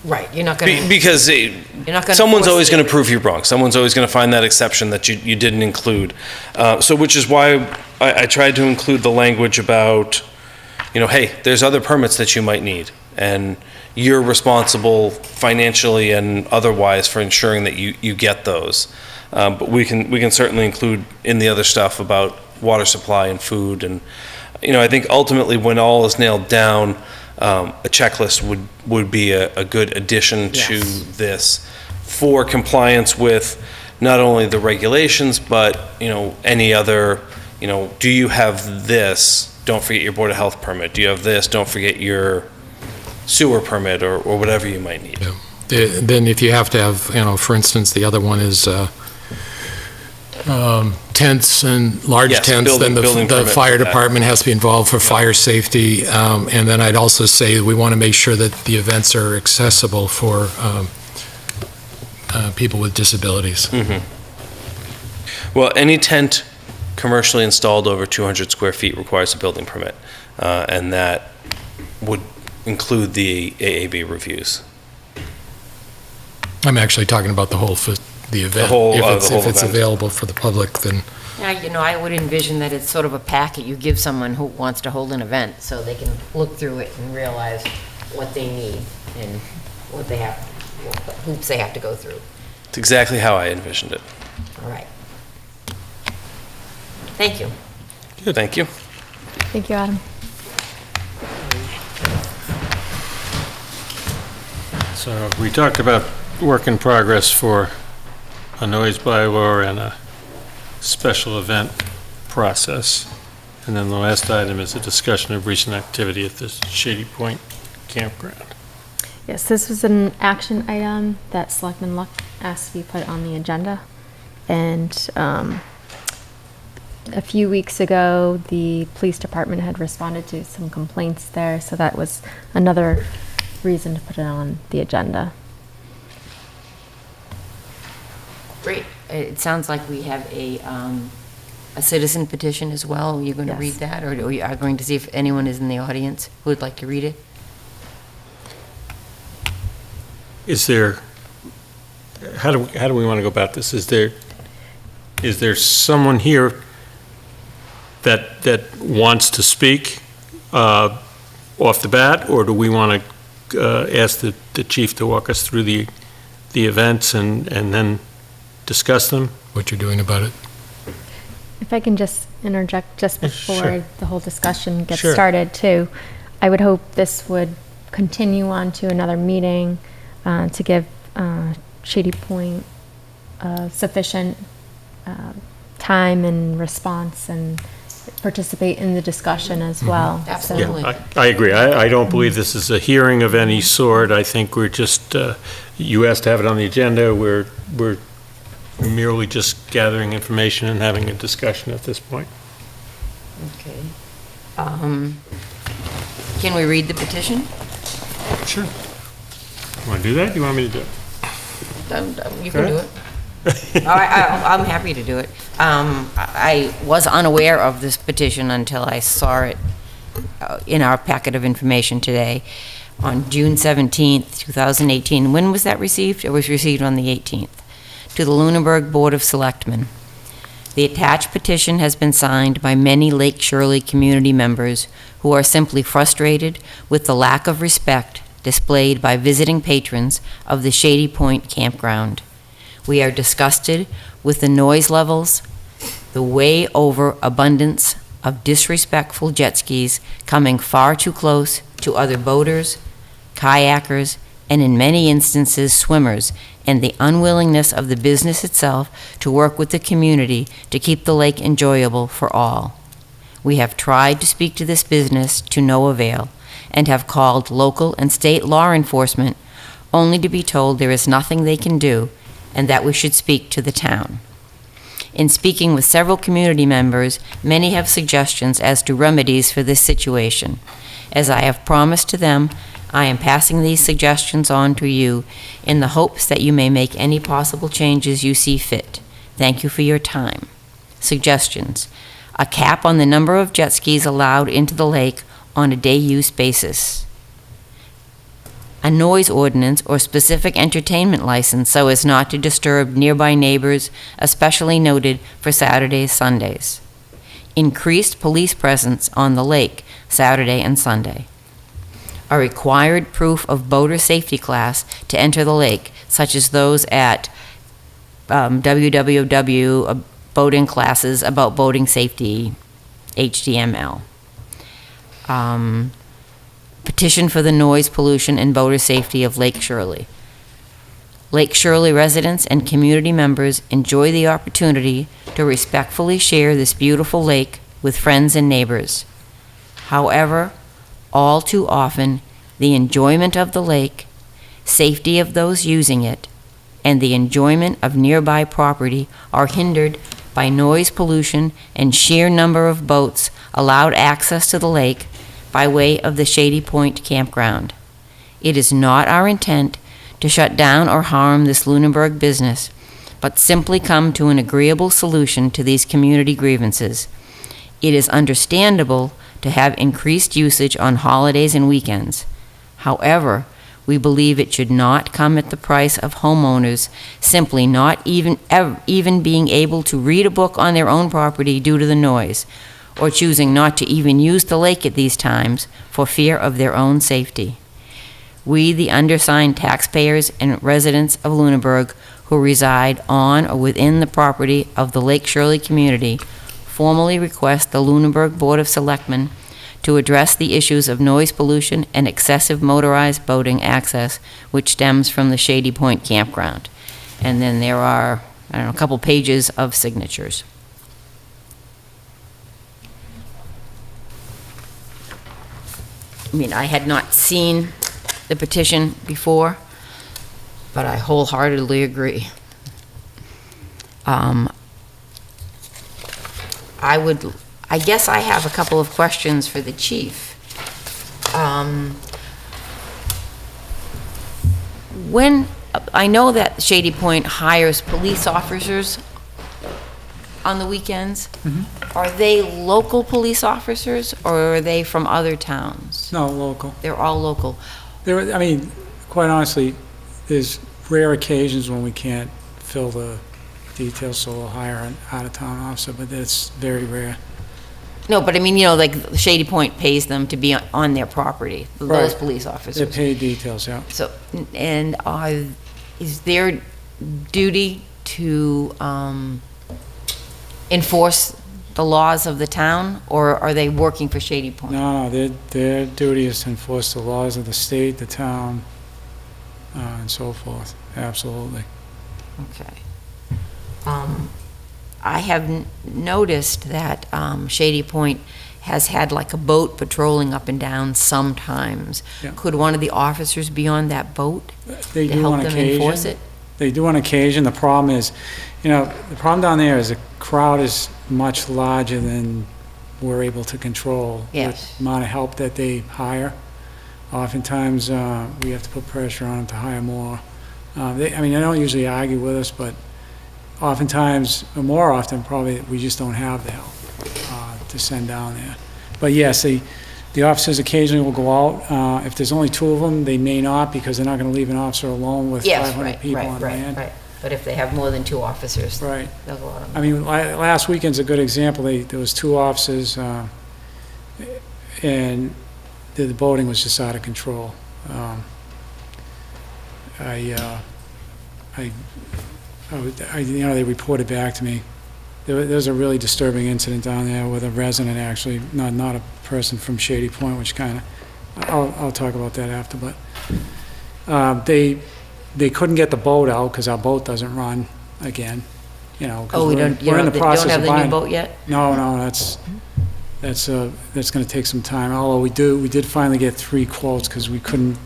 A: Right, you're not going to,
M: Because
A: not gonna
M: someone's
A: force
M: always
A: it.
M: going to prove you wrong. Someone's always going to find that exception that you didn't include. So which is why I tried to include the language about, hey, there's other permits that you might need, and you're responsible financially and otherwise for ensuring that you get those. But we can certainly include in the other stuff about water supply and food. And, I think ultimately when all is nailed down, a checklist would be a good addition to this for compliance with not only the regulations, but, any other, do you have this? Don't forget your Board of Health permit. Do you have this? Don't forget your sewer permit or whatever you might need.
C: Yeah. Then if you have to have, for instance, the other one is tents and large
M: Yes,
C: tents, then
M: building
C: the
M: permit
C: fire
M: for that.
C: department has to be involved for fire safety. And then I'd also say we want to make sure that the events are accessible for people with disabilities.
M: Well, any tent commercially installed over 200 square feet requires a building permit, and that would include the AAB reviews.
C: I'm actually talking about the event.
M: The whole
C: If it's
M: event.
C: available for the public, then,
A: I would envision that it's sort of a packet you give someone who wants to hold an event, so they can look through it and realize what they need and what hoops they have to go through.
M: It's exactly how I envisioned it.
A: All right. Thank you.
M: Good. Thank you.
F: Thank you, Adam.
B: So we talked about work in progress for a noise bylaw and a special event process. And then the last item is a discussion of recent activity at the Shady Point Campground.
F: Yes, this was an action item that Selectman Luck asked to be put on the agenda. And A few weeks ago, the police department had responded to some complaints there, so that was another reason to put it on the agenda.
A: Great. It sounds like we have a citizen petition as well. Are you going to
F: Yes.
A: read that, or are you going to see if anyone is in the audience who would like to read it?
B: Is there, how do we want to go about this? Is there someone here that wants to speak off the bat, or do we want to ask the chief to walk us through the events and then discuss them?
C: What you're doing about it?
F: If I can just interject just before
B: Sure.
F: the whole discussion gets
B: Sure.
F: started too, I would hope this would continue on to another meeting to give Shady Point sufficient time and response and participate in the discussion as well.
A: Absolutely.
B: Yeah, I agree. I don't believe this is a hearing of any sort. I think we're just, you asked to have it on the agenda. We're merely just gathering information and having a discussion at this point.
A: Okay. Can we read the petition?
B: Sure. You want to do that? You want me to do it?
A: You can do it. I'm happy to do it. I was unaware of this petition until I saw it in our packet of information today on June 17th, 2018. When was that received? It was received on the 18th. To the Lunenburg Board of Selectmen. The attached petition has been signed by many Lake Shirley community members who are simply frustrated with the lack of respect displayed by visiting patrons of the Shady Point Campground. We are disgusted with the noise levels, the way over abundance of disrespectful jet skis coming far too close to other boaters, kayakers, and in many instances swimmers, and the unwillingness of the business itself to work with the community to keep the lake enjoyable for all. We have tried to speak to this business to no avail, and have called local and state law enforcement, only to be told there is nothing they can do, and that we should speak to the town. In speaking with several community members, many have suggestions as to remedies for this situation. As I have promised to them, I am passing these suggestions on to you in the hopes that you may make any possible changes you see fit. Thank you for your time. Suggestions: a cap on the number of jet skis allowed into the lake on a day-use basis. A noise ordinance or specific entertainment license so as not to disturb nearby neighbors, especially noted for Saturdays, Sundays. Increased police presence on the lake, Saturday and Sunday. A required proof of boater safety class to enter the lake, such as those at www. Boating classes about boating safety, HTML. Petition for the noise pollution and boater safety of Lake Shirley. Lake Shirley residents and community members enjoy the opportunity to respectfully share this beautiful lake with friends and neighbors. However, all too often, the enjoyment of the lake, safety of those using it, and the enjoyment of nearby property are hindered by noise pollution and sheer number of boats allowed access to the lake by way of the Shady Point Campground. It is not our intent to shut down or harm this Lunenburg business, but simply come to an agreeable solution to these community grievances. It is understandable to have increased usage on holidays and weekends. However, we believe it should not come at the price of homeowners simply not even being able to read a book on their own property due to the noise, or choosing not to even use the lake at these times for fear of their own safety. We, the undersigned taxpayers and residents of Lunenburg who reside on or within the property of the Lake Shirley community, formally request the Lunenburg Board of Selectmen to address the issues of noise pollution and excessive motorized boating access which stems from the Shady Point Campground. And then there are, a couple pages of signatures. I mean, I had not seen the petition before, but I wholeheartedly agree. I guess I have a couple of questions for the chief. When, I know that Shady Point hires police officers on the weekends. Are they local police officers, or are they from other towns?
D: No, local.
A: They're all local.
D: I mean, quite honestly, there's rare occasions when we can't fill the details, so we'll hire an out-of-town officer, but that's very rare.
A: No, but I mean, you know, like Shady Point pays them to be on their property, those
D: Right.
A: police
D: They're
A: officers.
D: paid details, yeah.
A: So, and is their duty to enforce the laws of the town, or are they working for Shady Point?
D: No, their duty is to enforce the laws of the state, the town, and so forth, absolutely.
A: Okay. I have noticed that Shady Point has had like a boat patrolling up and down sometimes.
D: Yeah.
A: Could one of the officers be on that boat
D: They
A: to
D: do
A: help
D: on
A: them enforce
D: occasion.
A: it?
D: They do on occasion. The problem is, the problem down there is the crowd is much larger than we're able to control.
A: Yes.
D: With the amount of help that they hire. Oftentimes, we have to put pressure on them to hire more. They don't usually argue with us, but oftentimes, or more often probably, we just don't have the help to send down there. But yes, the officers occasionally will go out. If there's only two of them, they may not, because they're not going to leave an officer alone with
A: Yes,
D: 500
A: right,
D: people on land.
A: right. But if they have more than two officers,
D: Right.
A: they'll go out.
D: I mean, last weekend's a good example. There was two officers, and the boating was just out of control. They reported back to me. There was a really disturbing incident down there with a resident, actually, not a person from Shady Point, which kind of, I'll talk about that after, but they couldn't get the boat out because our boat doesn't run again, 'cause
A: Oh,
D: we're in the
A: they
D: process
A: don't have
D: of
A: the new
D: buying.
A: boat yet?
D: No, that's going to take some time. Although we did finally get 3 quotes because we couldn't,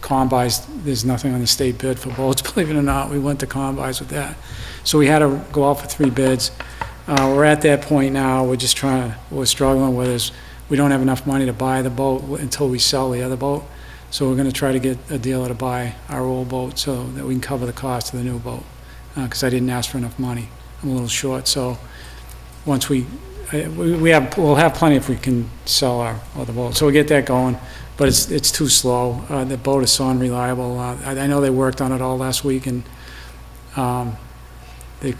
D: combis, there's nothing on the state bid for boats, believe it or not. We went to combis with that. So we had to go out for 3 bids. We're at that point now. We're struggling with is we don't have enough money to buy the boat until we sell the other boat. So we're going to try to get a dealer to buy our old boat so that we can cover the cost of the new boat. Because I didn't ask for enough money. I'm a little short, so once we'll have plenty if we can sell our other boat. So we'll get that going, but it's too slow. The boat is so unreliable. I know they worked on it all last week, and they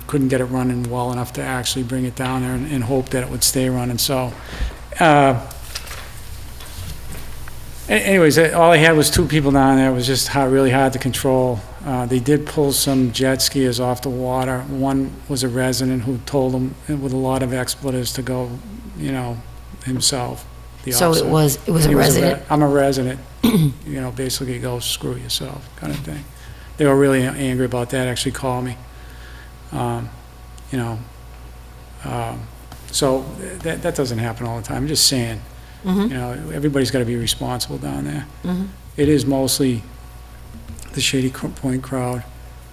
D: couldn't get it running well enough to actually bring it down there and hope that it would stay running. So, anyways, all I had was 2 people down there. It was just really hard to control. They did pull some jet skiers off the water. One was a resident who told them with a lot of expletives to go, himself. The
A: So
D: officer.
A: it was a
D: He
A: resident?
D: I'm a resident. Basically go screw yourself kind of thing. They were really angry about that, actually called me. So that doesn't happen all the time. I'm just saying, everybody's got to be responsible down there. It is mostly the Shady Point crowd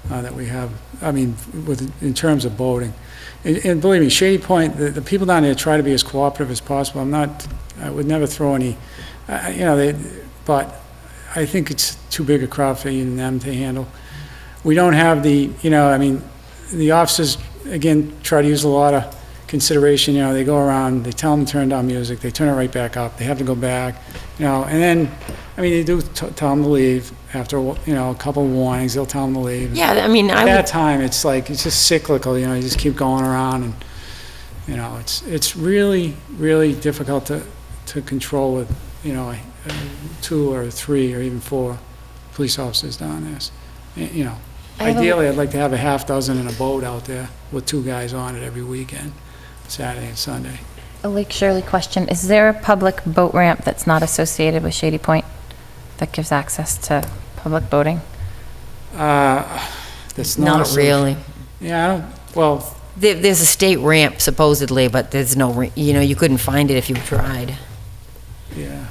D: that we have, in terms of boating. And believe me, Shady Point, the people down there try to be as cooperative as possible. I would never throw any, but I think it's too big a crowd for even them to handle. We don't have the officers, again, try to use a lot of consideration. They go around, they tell them to turn down music, they turn it right back up, they have to go back, and then, they do tell them to leave after, a couple of warnings, they'll tell them to leave.
A: Yeah,
D: At that time, it's just cyclical, you just keep going around, and, it's really, really difficult to control with, 2 or 3 or even 4 police officers down there. Ideally, I'd like to have a half dozen in a boat out there with 2 guys on it every weekend, Saturday and Sunday.
K: A Lake Shirley question. Is there a public boat ramp that's not associated with Shady Point that gives access to public boating?
D: That's
A: Not really.
D: Yeah, well,
A: There's a state ramp supposedly, but there's no, you couldn't find it if you tried.
D: yeah.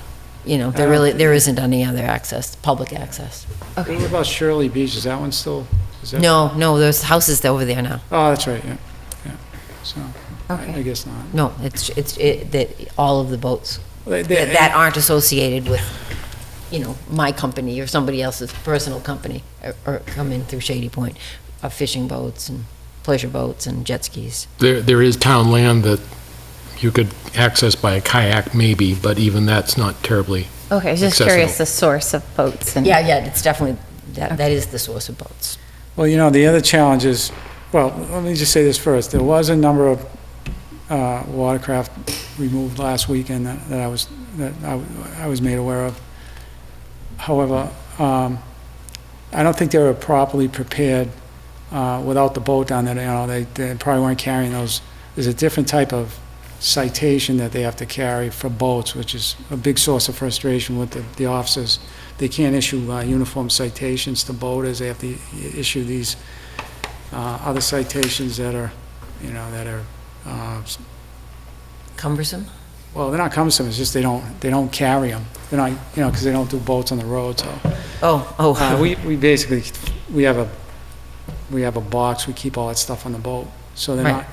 A: There isn't any other access, public access.
D: What about Shirley Beach? Is that one still?
A: No, there's houses over there now.
D: Oh, that's right, yeah. So,
A: Okay.
D: I guess not.
A: No, that all of the boats
D: They-
A: that aren't associated with, my company or somebody else's personal company or come in through Shady Point, fishing boats and pleasure boats and jet skis.
C: There is town land that you could access by a kayak maybe, but even that's not terribly
K: Okay, I was just
C: accessible.
K: curious the source of boats and.
A: Yeah, it's definitely, that is the source of boats.
D: Well, the other challenge is, well, let me just say this first. There was a number of watercraft removed last weekend that I was made aware of. However, I don't think they were properly prepared without the boat down there. They probably weren't carrying those. There's a different type of citation that they have to carry for boats, which is a big source of frustration with the officers. They can't issue uniform citations to boaters. They have to issue these other citations that are,
A: Cumbersome?
D: well, they're not cumbersome. It's just they don't carry them. They're not, because they don't do boats on the road. So we basically we have a box. We keep all that stuff on the boat. So they're
A: Right.
D: not.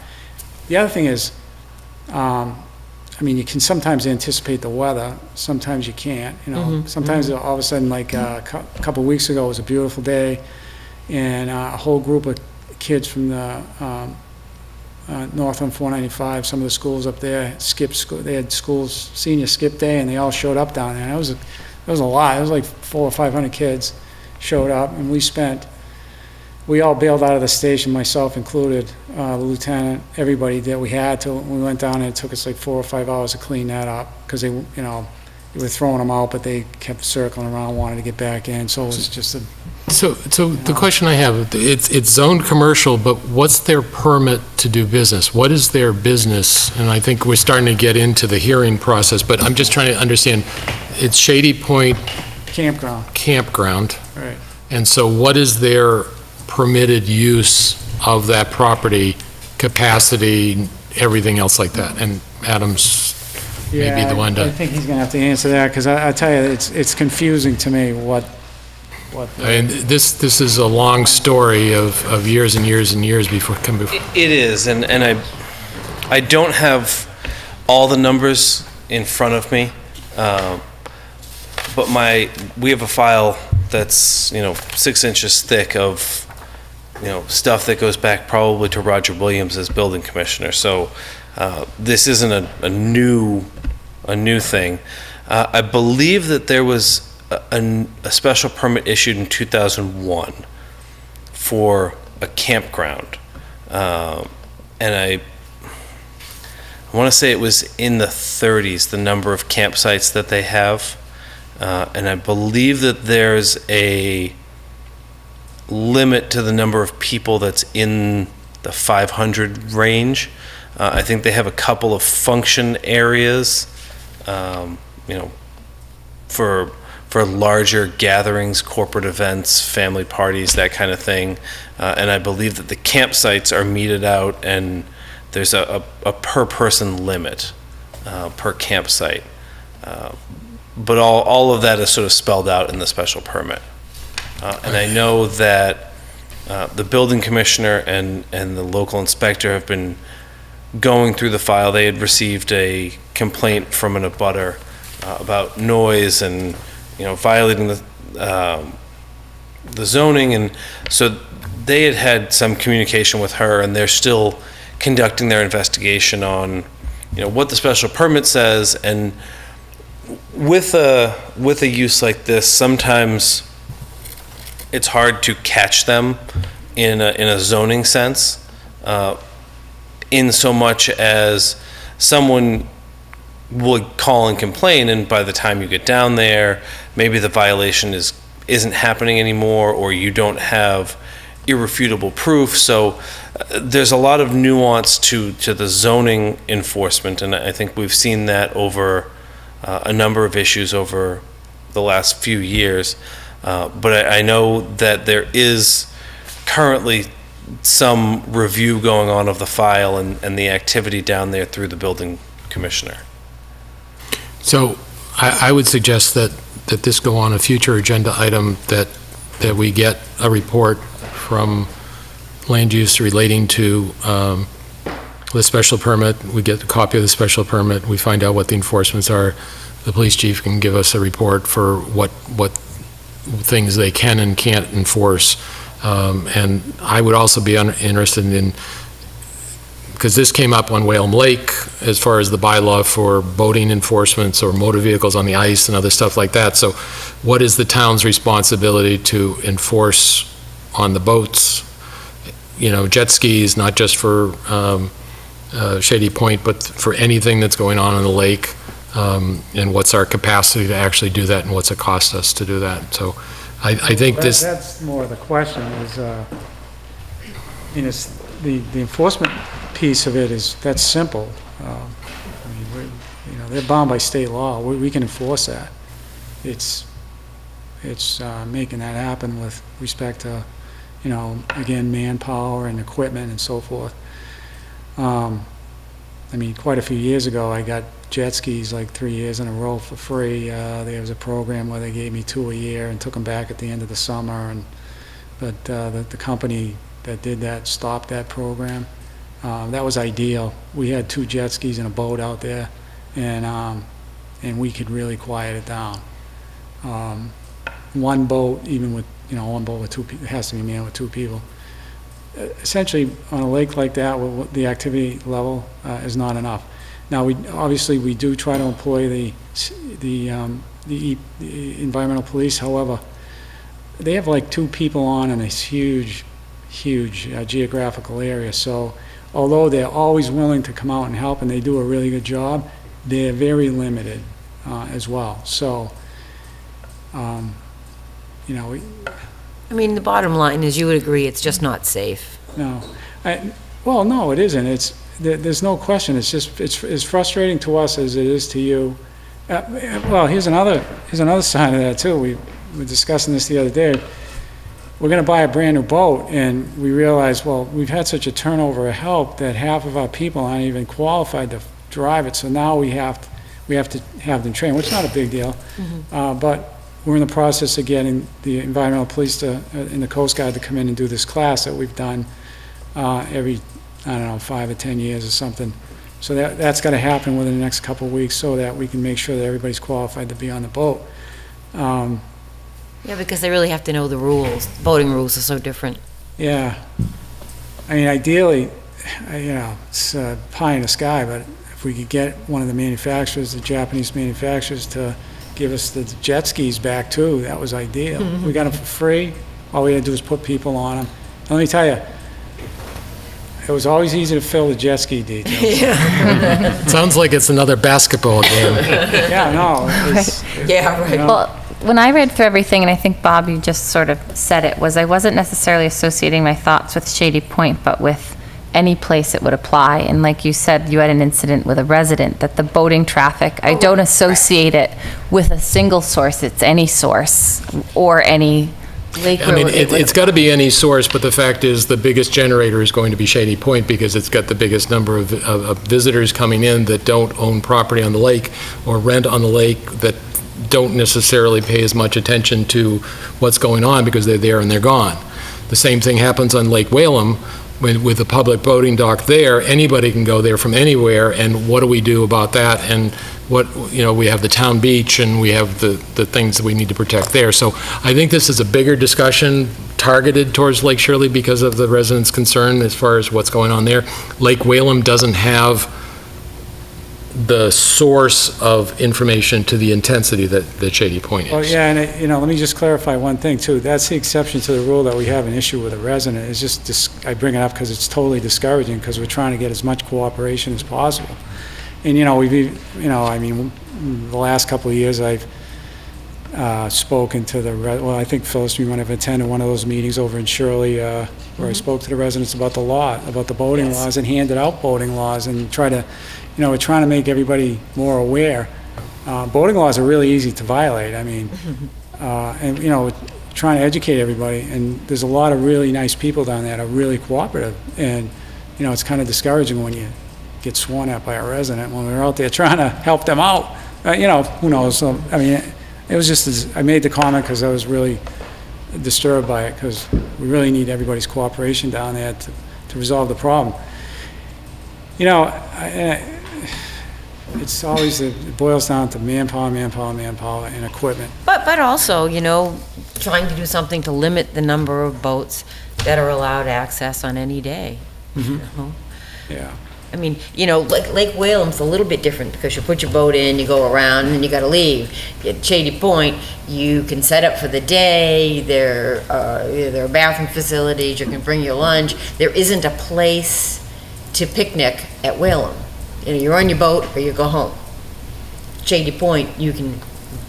D: The other thing is, you can sometimes anticipate the weather. Sometimes you can't. Sometimes all of a sudden, like a couple of weeks ago, it was a beautiful day, and a whole group of kids from the north on 495, some of the schools up there skipped school. They had schools senior skip day, and they all showed up down there. It was a lot. It was like 400 or 500 kids showed up, and we all bailed out of the station, myself included, the lieutenant, everybody that we had to. We went down, and it took us like 4 or 5 hours to clean that up because they were throwing them out, but they kept circling around, wanted to get back in. So it was just a.
C: So the question I have, it's zoned commercial, but what's their permit to do business? What is their business? And I think we're starting to get into the hearing process, but I'm just trying to understand. It's Shady Point Campground.
D: Right.
C: And so what is their permitted use of that property, capacity, everything else like that? And Adam's maybe the one
D: I
C: to.
D: think he's going to have to answer that because I tell you, it's confusing to me what.
C: This is a long story of years and years and years before.
M: It is, and I don't have all the numbers in front of me, but we have a file that's 6 inches thick of stuff that goes back probably to Roger Williams as building commissioner. So this isn't a new thing. I believe that there was a special permit issued in 2001 for a campground, and I want to say it was in the 30s, the number of campsites that they have, and I believe that there's a limit to the number of people that's in the 500 range. I think they have a couple of function areas, for larger gatherings, corporate events, family parties, that kind of thing. And I believe that the campsites are meted out and there's a per person limit per campsite. But all of that is sort of spelled out in the special permit. And I know that the building commissioner and the local inspector have been going through the file. They had received a complaint from an abutter about noise and violating the zoning, and so they had some communication with her, and they're still conducting their investigation on what the special permit says. And with a use like this, sometimes it's hard to catch them in a zoning sense, in so much as someone will call and complain, and by the time you get down there, maybe the violation isn't happening anymore, or you don't have irrefutable proof. So there's a lot of nuance to the zoning enforcement, and I think we've seen that over a number of issues over the last few years. But I know that there is currently some review going on of the file and the activity down there through the building commissioner.
C: So I would suggest that this go on a future agenda item, that we get a report from land use relating to with a special permit, we get a copy of the special permit, we find out what the enforcements are. The police chief can give us a report for what things they can and can't enforce. And I would also be interested in, because this came up on Whalum Lake as far as the bylaw for boating enforcements or motor vehicles on the ice and other stuff like that. So what is the town's responsibility to enforce on the boats? You know, jet skis, not just for Shady Point, but for anything that's going on the lake, and what's our capacity to actually do that, and what's it cost us to do that. So I think this...
D: That's more of the question is, the enforcement piece of it that's simple. I mean, they're bound by state law. We can enforce that. It's making that happen with respect to, again, manpower and equipment and so forth. I mean, quite a few years ago, I got jet skis like 3 years in a row for free. There was a program where they gave me 2 a year and took them back at the end of the summer. But the company that did that stopped that program. That was ideal. We had 2 jet skis and a boat out there, and we could really quiet it down. One boat, even with one boat with 2 people, it has to be manned with 2 people. Essentially, on a lake like that, the activity level is not enough. Now, we do try to employ the environmental police. However, they have like 2 people on in this huge geographical area. So, although they're always willing to come out and help, and they do a really good job, they're very limited as well. So,
A: I mean, the bottom line is you would agree it's just not safe.
D: No. No, it isn't. There's no question. It's just, it's as frustrating to us as it is to you. Well, here's another side of that too. We were discussing this the other day. We're going to buy a brand new boat, and we realize, well, we've had such a turnover of help that half of our people aren't even qualified to drive it. So now we have to have them trained, which is not a big deal. Mm-hmm. But we're in the process of getting the environmental police and the Coast Guard to come in and do this class that we've done every, 5 or 10 years or something. So that's got to happen within the next couple of weeks so that we can make sure that everybody's qualified to be on the boat.
A: Yeah, because they really have to know the rules. Boating rules are so different.
D: Yeah. I mean, ideally, it's pie in the sky, but if we could get one of the manufacturers, the Japanese manufacturers, to give us the jet skis back too, that was ideal. Mm-hmm. We got them for free. All we had to do was put people on them. Let me tell you, it was always easy to fill the jet ski details.
A: Yeah.
C: Sounds like it's another basketball game.
D: Yeah, no.
A: Yeah, right.
K: Well, when I read through everything, and I think, Bob, you just sort of said it, was I wasn't necessarily associating my thoughts with Shady Point, but with any place it would apply. And like you said, you had an incident with a resident, that the boating traffic, I don't associate it with a single source. It's any source or any lake.
C: I mean, it's got to be any source, but the fact is the biggest generator is going to be Shady Point because it's got the biggest number of visitors coming in that don't own property on the lake or rent on the lake, that don't necessarily pay as much attention to what's going on because they're there and they're gone. The same thing happens on Lake Whalum. With the public boating dock there, anybody can go there from anywhere, and what do we do about that? And we have the town beach, and we have the things that we need to protect there. So I think this is a bigger discussion targeted towards Lake Shirley because of the residents' concern as far as what's going on there. Lake Whalum doesn't have the source of information to the intensity that Shady Point is.
D: Well, yeah, and let me just clarify one thing too. That's the exception to the rule that we have an issue with a resident. It's just I bring it up because it's totally discouraging because we're trying to get as much cooperation as possible. And the last couple of years I've spoken to I think Phyllis, you might have attended one of those meetings over in Shirley where I spoke to the residents about the boating laws, and handed out boating laws and we're trying to make everybody more aware. Boating laws are really easy to violate. I mean, and trying to educate everybody. And there's a lot of really nice people down there that are really cooperative. And it's kind of discouraging when you get sworn at by a resident when we're out there trying to help them out. Who knows? So, I mean, it was just I made the comment because I was really disturbed by it because we really need everybody's cooperation down there to resolve the problem. It's always, it boils down to manpower, and equipment.
A: But also, trying to do something to limit the number of boats that are allowed access on any day. you know?
D: Yeah.
A: I mean, like Lake Whalem's a little bit different because you put your boat in, you go around, and then you gotta leave. At Shady Point, you can set up for the day, there are bathroom facilities, you can bring your lunch. There isn't a place to picnic at Whalem. You're on your boat or you go home. Shady Point, you can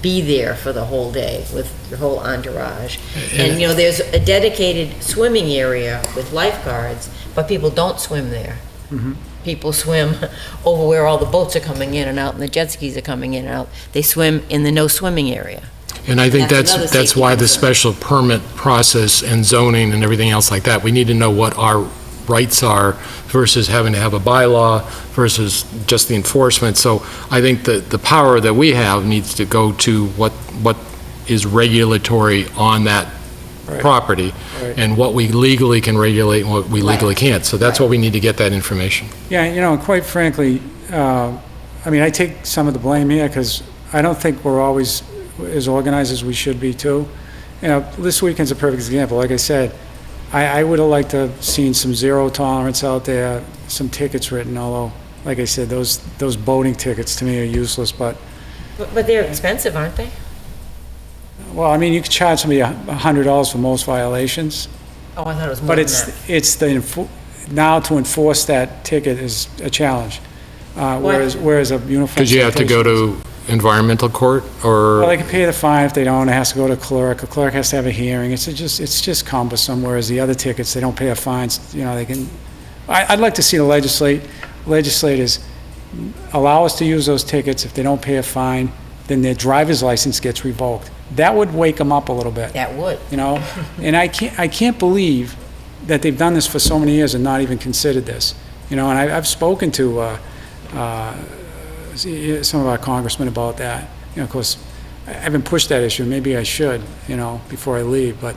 A: be there for the whole day with your whole entourage. And, there's a dedicated swimming area with lifeguards, but people don't swim there. People swim over where all the boats are coming in and out and the jet skis are coming in and out. They swim in the no swimming area.
C: And I think
A: That's another
C: that's
A: safety
C: why the
A: concern.
C: special permit process and zoning and everything else like that, we need to know what our rights are versus having to have a bylaw versus just the enforcement. So I think that the power that we have needs to go to what is regulatory on that property and what we legally can regulate and what we legally can't. So that's what we need to get that information.
D: Yeah, and quite frankly, I take some of the blame here because I don't think we're always as organized as we should be too. This weekend's a perfect example. Like I said, I would have liked to have seen some zero tolerance out there, some tickets written, although, like I said, those boating tickets to me are useless, but
A: they're expensive, aren't they?
D: well, you could charge somebody $100 for most violations,
A: Oh, I thought it was more
D: but
A: than that.
D: now to enforce that ticket is a challenge. Whereas a uniform.
C: Because you have to go to environmental court or?
D: Well, they can pay the fine if they don't. It has to go to a clerk. A clerk has to have a hearing. It's just cumbersome, whereas the other tickets, they don't pay a fine. They can. I'd like to see the legislators allow us to use those tickets. If they don't pay a fine, then their driver's license gets revoked. That would wake them up a little bit.
A: That would.
D: And I can't believe that they've done this for so many years and not even considered this. And I've spoken to some of our congressmen about that. Of course, I haven't pushed that issue. Maybe I should, before I leave. But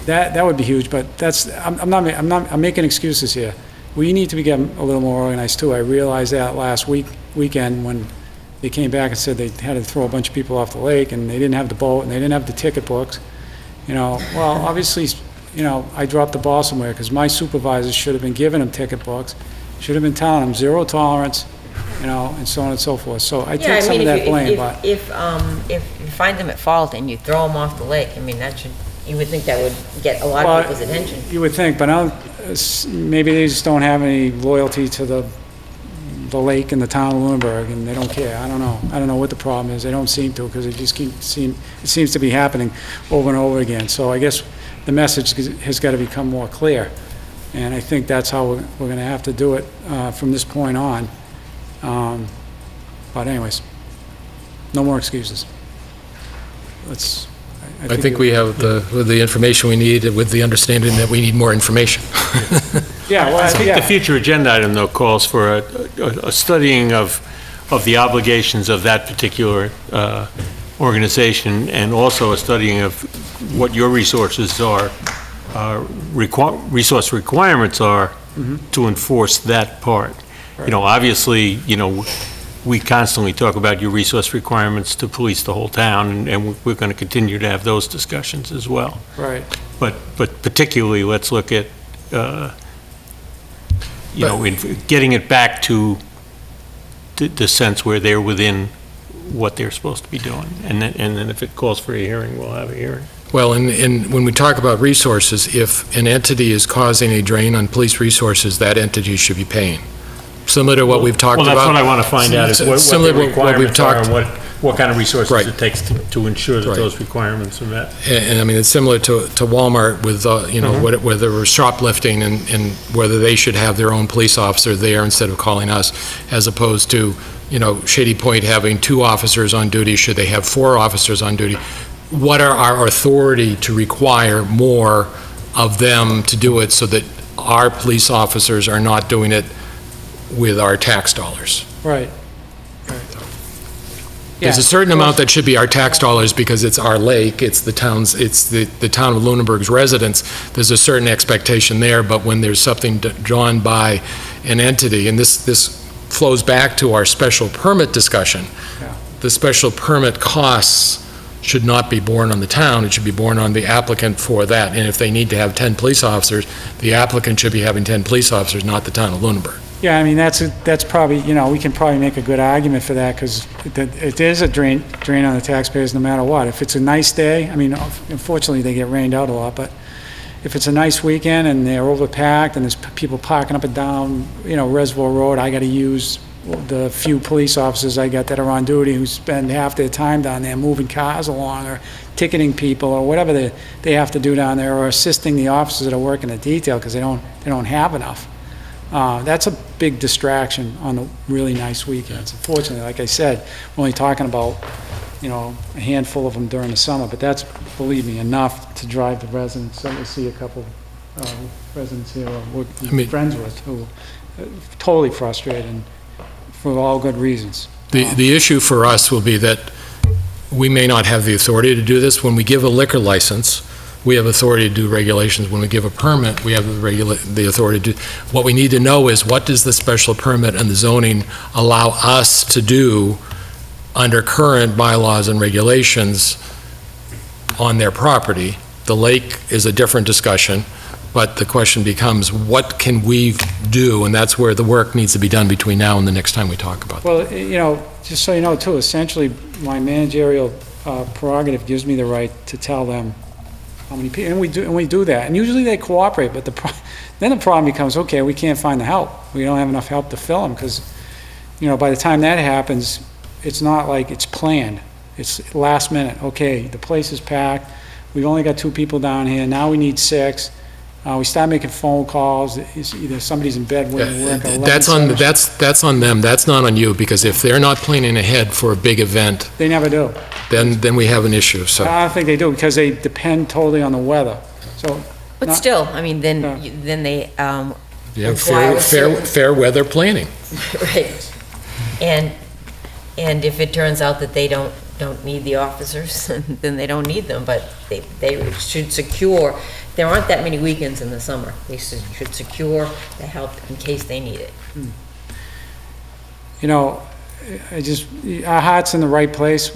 D: that would be huge. But I'm making excuses here. We need to be getting a little more organized too. I realized that last weekend when they came back and said they had to throw a bunch of people off the lake and they didn't have the boat and they didn't have the ticket books. Well, obviously, I dropped the ball somewhere because my supervisors should have been giving them ticket books, should have been telling them zero tolerance, and so on and so forth. So I take some of that blame, but.
A: If you find them at fault and you throw them off the lake, you would think that would get a lot of people's attention.
D: You would think, but maybe they just don't have any loyalty to the lake and the town of Lunenburg, and they don't care. I don't know. I don't know what the problem is. They don't seem to, because it seems to be happening over and over again. So I guess the message has got to become more clear, and I think that's how we're going to have to do it from this point on. But anyways, no more excuses.
C: I think we have the information we need with the understanding that we need more information.
D: Yeah, well,
B: I think the future agenda item, though, calls for a studying of the obligations of that particular organization, and also a studying of what your resources are, resource requirements are to enforce that part.
D: Right.
B: Obviously, we constantly talk about your resource requirements to police the whole town, and we're going to continue to have those discussions as well.
D: Right.
B: But particularly, let's look at, getting it back to the sense where they're within what they're supposed to be doing. And then if it calls for a hearing, we'll have a hearing.
C: Well, and when we talk about resources, if an entity is causing a drain on police resources, that entity should be paying. Similar to what we've talked about.
B: Well, that's what I want to find out, is what the requirements are and what kind of resources it takes to ensure that those requirements are met.
C: And it's similar to Walmart with, whether we're shoplifting and whether they should have their own police officer there instead of calling us, as opposed to, Shady Point having 2 officers on duty, should they have 4 officers on duty? What are our authority to require more of them to do it so that our police officers are not doing it with our tax dollars?
D: Right.
C: There's a certain amount that should be our tax dollars because it's our lake, it's the town's, it's the town of Lunenburg's residents. There's a certain expectation there, but when there's something drawn by an entity, and this flows back to our special permit discussion.
D: Yeah.
C: The special permit costs should not be borne on the town, it should be borne on the applicant for that. And if they need to have 10 police officers, the applicant should be having 10 police officers, not the town of Lunenburg.
D: Yeah, I mean, that's probably, we can probably make a good argument for that, because it is a drain on the taxpayers no matter what. If it's a nice day, I mean, unfortunately, they get rained out a lot, but if it's a nice weekend and they're overpacked and there's people parking up and down, Reservoir Road, I gotta use the few police officers I got that are on duty who spend half their time down there moving cars along or ticketing people or whatever they have to do down there, or assisting the officers that are working the detail because they don't have enough. That's a big distraction on the really nice weekends. Unfortunately, like I said, we're only talking about, a handful of them during the summer, but that's, believe me, enough to drive the residents. So we see a couple residents here we're friends with who are totally frustrated, and for all good reasons.
C: The issue for us will be that we may not have the authority to do this. When we give a liquor license, we have authority to do regulations. When we give a permit, we have the authority to do. What we need to know is, what does the special permit and the zoning allow us to do under current bylaws and regulations on their property? The lake is a different discussion, but the question becomes, what can we do? And that's where the work needs to be done between now and the next time we talk about that.
D: Well, just so you know, too, essentially, my managerial prerogative gives me the right to tell them how many people, and we do that. And usually they cooperate, but then the problem becomes, okay, we can't find the help. We don't have enough help to fill them, because, by the time that happens, it's not like it's planned. It's last minute. Okay, the place is packed. We've only got 2 people down here. Now we need 6. We start making phone calls. It's either somebody's in bed waiting to work.
C: That's on them. That's not on you, because if they're not planning ahead for a big event,
D: they never do.
C: Then we have an issue. So
D: I don't think they do, because they depend totally on the weather. So,
A: But still, I mean, then they,
C: you have fair weather planning.
A: right. And if it turns out that they don't need the officers, then they don't need them, but they should secure, there aren't that many weekends in the summer. They should secure the help in case they need it.
D: Our heart's in the right place.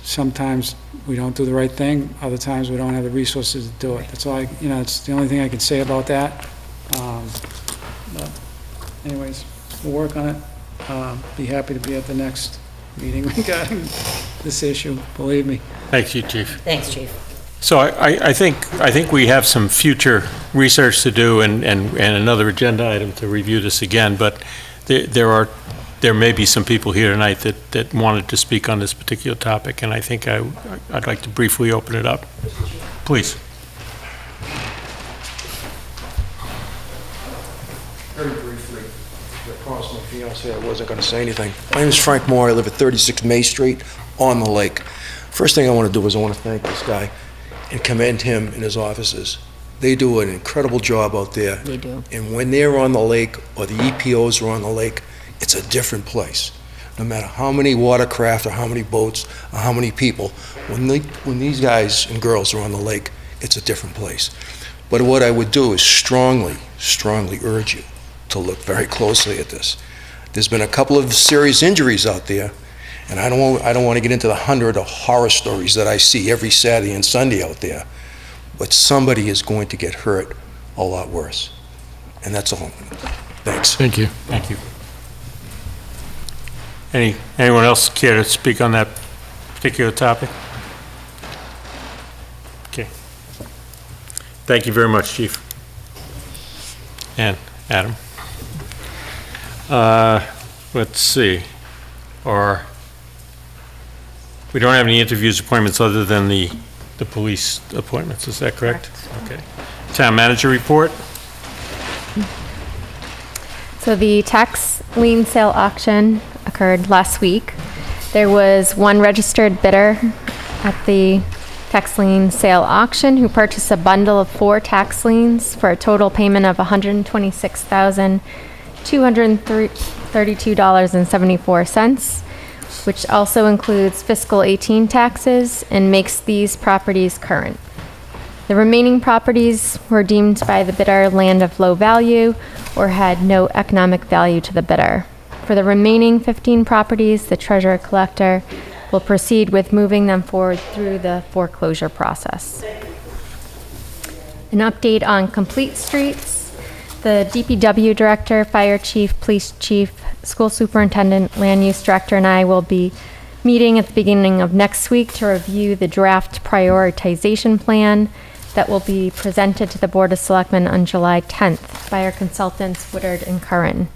D: Sometimes we don't do the right thing. Other times we don't have the resources to do it. That's all it's the only thing I can say about that. But anyways, we'll work on it. Be happy to be at the next meeting regarding this issue, believe me.
B: Thank you, Chief.
A: Thanks, Chief.
B: So I think we have some future research to do and another agenda item to review this again, but there may be some people here tonight that wanted to speak on this particular topic, and I think I'd like to briefly open it up. Please.
N: Very briefly, I promised my fiancé I wasn't going to say anything. My name is Frank Moore. I live at 36 May Street on the lake. First thing I want to do is I want to thank this guy and commend him and his officers. They do an incredible job out there.
A: They do.
N: And when they're on the lake, or the EPOs are on the lake, it's a different place. No matter how many watercraft or how many boats or how many people, when these guys and girls are on the lake, it's a different place. But what I would do is strongly urge you to look very closely at this. There's been a couple of serious injuries out there, and I don't want to get into the 100 of horror stories that I see every Saturday and Sunday out there, but somebody is going to get hurt a lot worse. And that's all. Thanks.
C: Thank you.
B: Thank you. Anyone else care to speak on that particular topic? Okay. Thank you very much, Chief. And Adam. Let's see. We don't have any interviews, appointments other than the police appointments, is that correct? Okay. Town manager report?
F: So the tax lien sale auction occurred last week. There was one registered bidder at the tax lien sale auction who purchased a bundle of 4 tax liens for a total payment of $126,232.74. which also includes fiscal 18 taxes and makes these properties current. The remaining properties were deemed by the bidder land of low value or had no economic value to the bidder. For the remaining 15 properties, the treasurer collector will proceed with moving them forward through the foreclosure process. An update on complete streets. The DPW director, fire chief, police chief, school superintendent, land use director, and I will be meeting at the beginning of next week to review the draft prioritization plan that will be presented to the Board of Selectmen on July 10th by our consultants Woodard and Curran.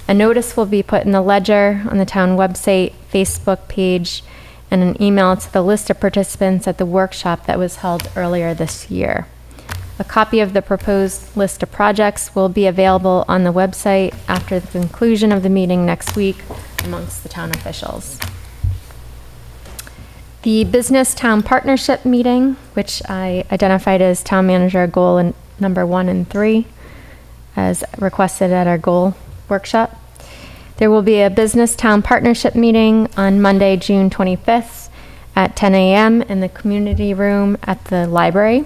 F: A notice will be put in the Ledger, on the town website, Facebook page, and an email to the list of participants at the workshop that was held earlier this year. A copy of the proposed list of projects will be available on the website after the conclusion of the meeting next week amongst the town officials. The Business Town Partnership Meeting, which I identified as Town Manager Goal number 1 and 3, as requested at our goal workshop. There will be a Business Town Partnership Meeting on Monday, June 25th at 10 a.m. in the community room at the library.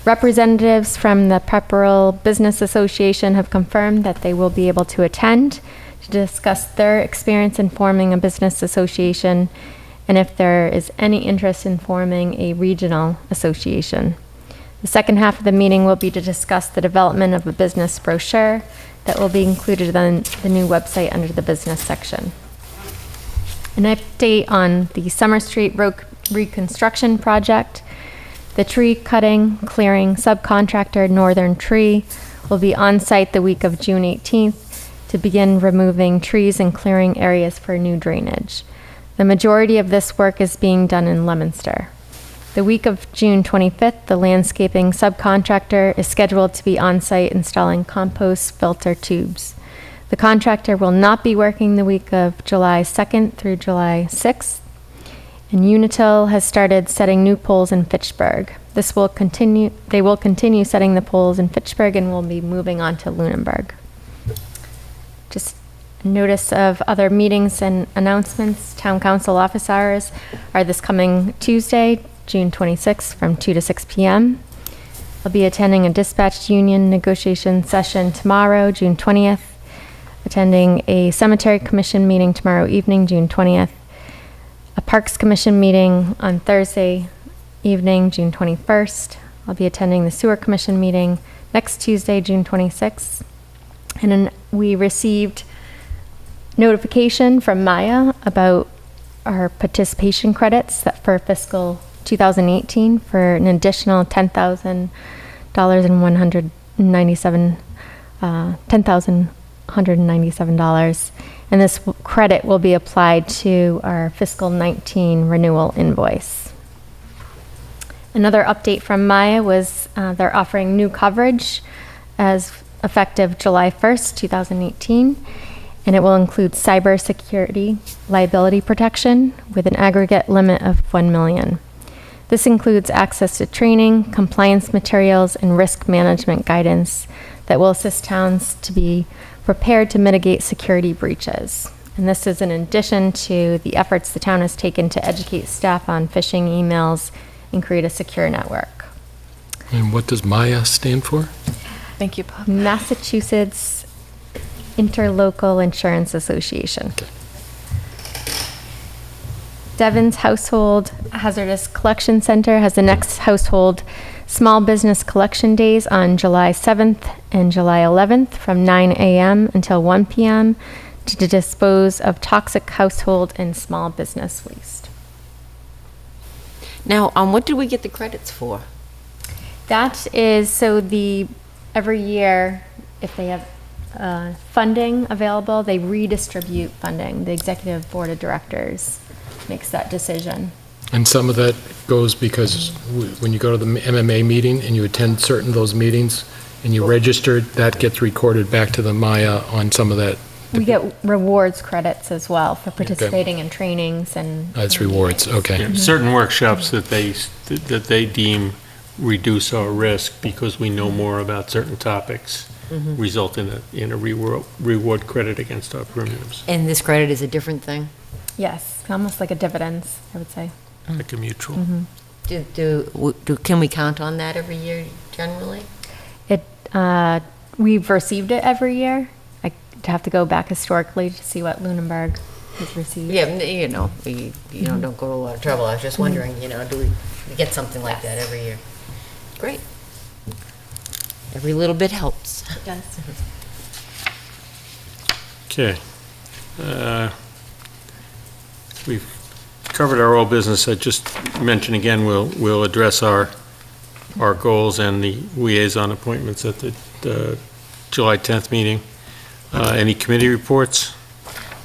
F: Representatives from the Pepperell Business Association have confirmed that they will be able to attend to discuss their experience in forming a business association and if there is any interest in forming a regional association. The second half of the meeting will be to discuss the development of a business brochure that will be included on the new website under the business section. An update on the Summer Street Road reconstruction project. The tree cutting, clearing subcontractor Northern Tree will be on site the week of June 18th to begin removing trees and clearing areas for new drainage. The majority of this work is being done in Leominster. The week of June 25th, the landscaping subcontractor is scheduled to be on site installing compost filter tubes. The contractor will not be working the week of July 2nd through July 6th. And Unitil has started setting new poles in Fitchburg. They will continue setting the poles in Fitchburg and will be moving on to Lunenburg. Just notice of other meetings and announcements. Town council office hours are this coming Tuesday, June 26th from 2 to 6 p.m. I'll be attending a dispatch union negotiation session tomorrow, June 20th, attending a cemetery commission meeting tomorrow evening, June 20th, a Parks Commission meeting on Thursday evening, June 21st. I'll be attending the Sewer Commission meeting next Tuesday, June 26th. And then we received notification from Maya about our participation credits that for fiscal 2018 for an additional $10,197. And this credit will be applied to our fiscal 19 renewal invoice. Another update from Maya was they're offering new coverage as effective July 1st, 2018, and it will include cybersecurity liability protection with an aggregate limit of $1 million. This includes access to training, compliance materials, and risk management guidance that will assist towns to be prepared to mitigate security breaches. And this is in addition to the efforts the town has taken to educate staff on phishing emails and create a secure network.
C: And what does MAIA stand for?
F: Thank you, Bob. Massachusetts Interlocal Insurance Association.
C: Okay.
F: Devon's Household Hazardous Collection Center has the next household small business collection days on July 7th and July 11th from 9 a.m. until 1 p.m. to dispose of toxic household and small business waste.
A: Now, what did we get the credits for?
F: That is, so every year, if they have funding available, they redistribute funding. The executive board of directors makes that decision.
C: And some of that goes because when you go to the MMA meeting and you attend certain of those meetings and you registered, that gets recorded back to the MAIA on some of that.
F: We get rewards credits as well for participating in trainings and.
C: That's rewards, okay.
B: Yeah, certain workshops that they deem reduce our risk because we know more about certain topics result in a reward credit against our premiums.
A: And this credit is a different thing?
F: Yes, almost like a dividends, I would say.
B: Like a mutual.
A: Can we count on that every year generally?
F: We've received it every year. I have to go back historically to see what Lunenburg has received.
A: Yeah, you know, don't go to a lot of trouble. I was just wondering, do we get something like that every year? Great. Every little bit helps.
F: It does.
B: Okay. We've covered our old business. I just mention again, we'll address our goals and the liaison appointments at the July 10th meeting. Any committee reports?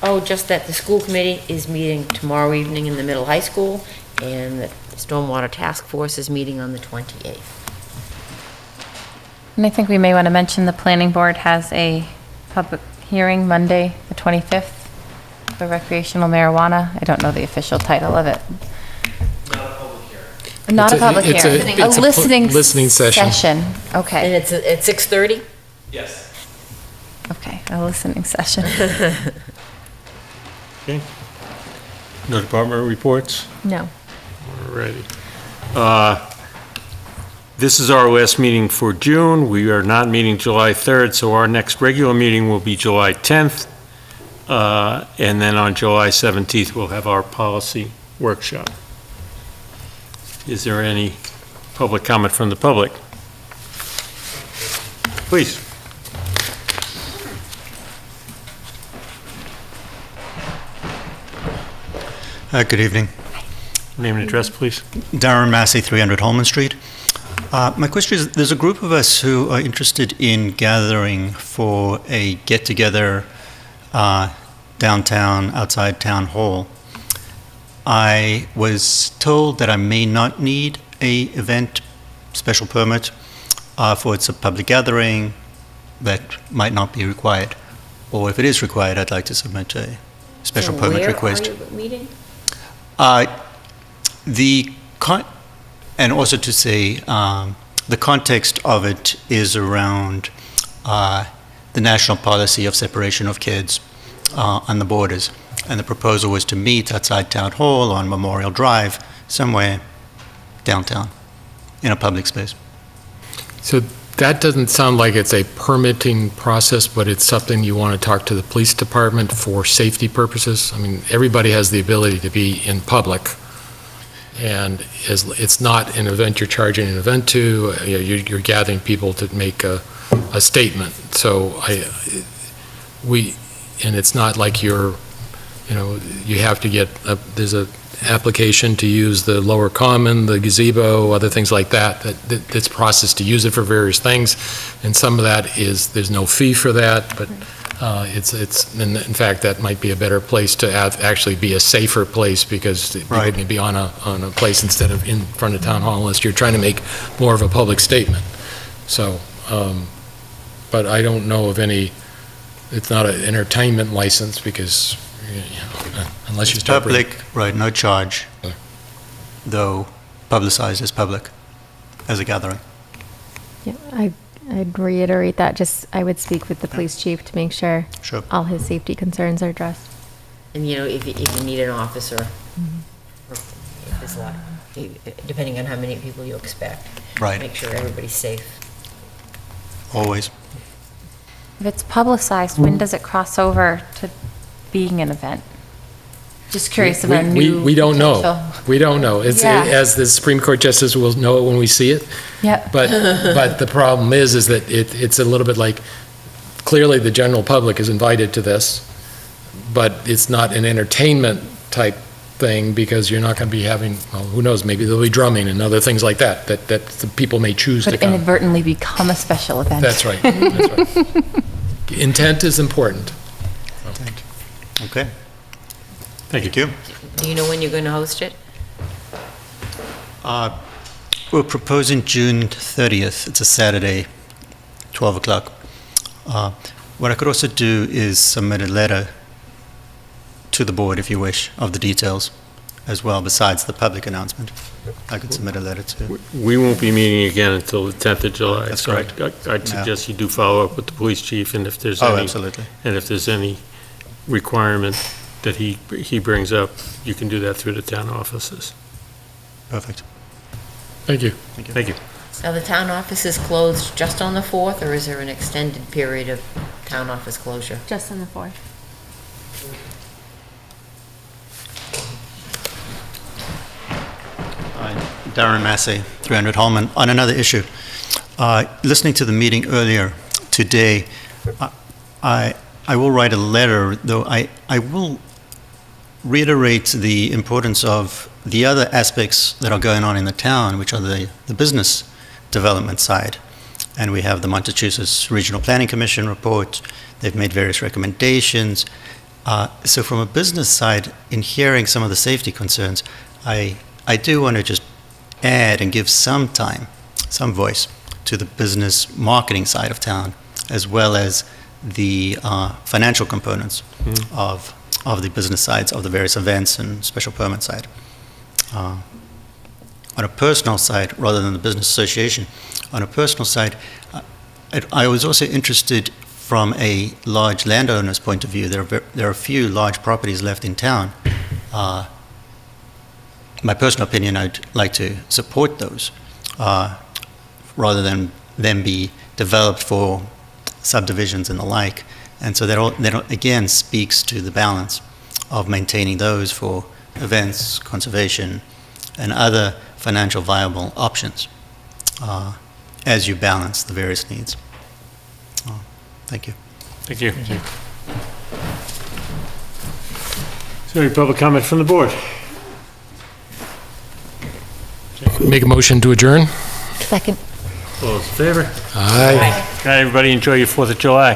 A: Oh, just that the school committee is meeting tomorrow evening in the middle high school, and the Stormwater Task Force is meeting on the 28th.
K: And I think we may want to mention the planning board has a public hearing Monday, the 25th, for recreational marijuana. I don't know the official title of it. Not a public hearing.
C: It's a listening session.
K: Okay.
A: And it's at 6:30?
M: Yes.
K: Okay, a listening session.
B: Okay. No department reports?
F: No.
B: Alrighty. This is our last meeting for June. We are not meeting July 3rd, so our next regular meeting will be July 10th. And then on July 17th, we'll have our policy workshop. Is there any public comment from the public? Please.
O: Good evening.
B: Name and address, please.
O: Darren Massey, 300 Holman Street. My question is, there's a group of us who are interested in gathering for a get-together downtown, outside town hall. I was told that I may not need a event special permit for it's a public gathering that might not be required. Or if it is required, I'd like to submit a special permit request.
A: Where are you meeting?
O: And also to say, the context of it is around the national policy of separation of kids on the borders. And the proposal was to meet outside Town Hall on Memorial Drive, somewhere downtown, in a public space.
C: So that doesn't sound like it's a permitting process, but it's something you want to talk to the police department for safety purposes. I mean, everybody has the ability to be in public, and it's not an event you're charging an event to. You're gathering people to make a statement. So and it's not like you have to get there's a application to use the lower common, the gazebo, other things like that's processed to use it for various things, and some of that there's no fee for that, but in fact, that might be a better place to actually be a safer place, because it would be on a place instead of in front of Town Hall, unless you're trying to make more of a public statement. So, but I don't know of any, it's not an entertainment license, because unless you start
O: public, right, no charge, though publicized as public, as a gathering.
F: Yeah, I'd reiterate that. Just, I would speak with the police chief to make sure all his safety concerns are addressed.
A: And if you need an officer, or if there's a lot, depending on how many people you expect, make sure everybody's safe.
O: Always.
K: If it's publicized, when does it cross over to being an event? Just curious about new
C: we don't know.
K: potential.
C: We don't know. It's as the Supreme Court justice will know it when we see it.
K: Yeah.
C: But the problem is that it's a little bit like, clearly the general public is invited to this, but it's not an entertainment type thing, because you're not going to be having, well, who knows, maybe there'll be drumming and other things like that the people may choose to
K: Could
C: come.
K: inadvertently become a special event.
C: That's right. That's right. Intent is important.
O: Okay.
B: Thank you.
A: Do you know when you're going to host it?
O: We're proposing June 30th. It's a Saturday, 12 o'clock. What I could also do is submit a letter to the board, if you wish, of the details as well, besides the public announcement. I could submit a letter to.
B: We won't be meeting again until the 10th of July.
O: That's
B: so
O: correct.
B: I'd suggest you do follow up with the police chief, and if there's any,
O: absolutely.
B: and if there's any requirement that he brings up, you can do that through the town offices.
O: Perfect.
C: Thank you.
B: Thank you.
A: Now, the town office is closed just on the 4th, or is there an extended period of town office closure?
F: Just on the 4th.
O: Darren Massey, 300 Holman. On another issue, listening to the meeting earlier today, I will write a letter, though I will reiterate the importance of the other aspects that are going on in the town, which are the business development side. And we have the Massachusetts Regional Planning Commission report. They've made various recommendations. So from a business side, in hearing some of the safety concerns, I do want to just add and give some time, some voice to the business marketing side of town, as well as the financial components of the business sides of the various events and special permit side. On a personal side, rather than the business association, on a personal side, I was also interested from a large landowner's point of view. There are a few large properties left in town. My personal opinion, I'd like to support those rather than them be developed for subdivisions and the like. And so that again speaks to the balance of maintaining those for events, conservation, and other financial viable options as you balance the various needs. Thank you.
B: Thank you. Is there any public comment from the board?
C: Make a motion to adjourn?
K: Second.
B: All those in favor?
C: Aye.
B: Okay, everybody enjoy your 4th of July.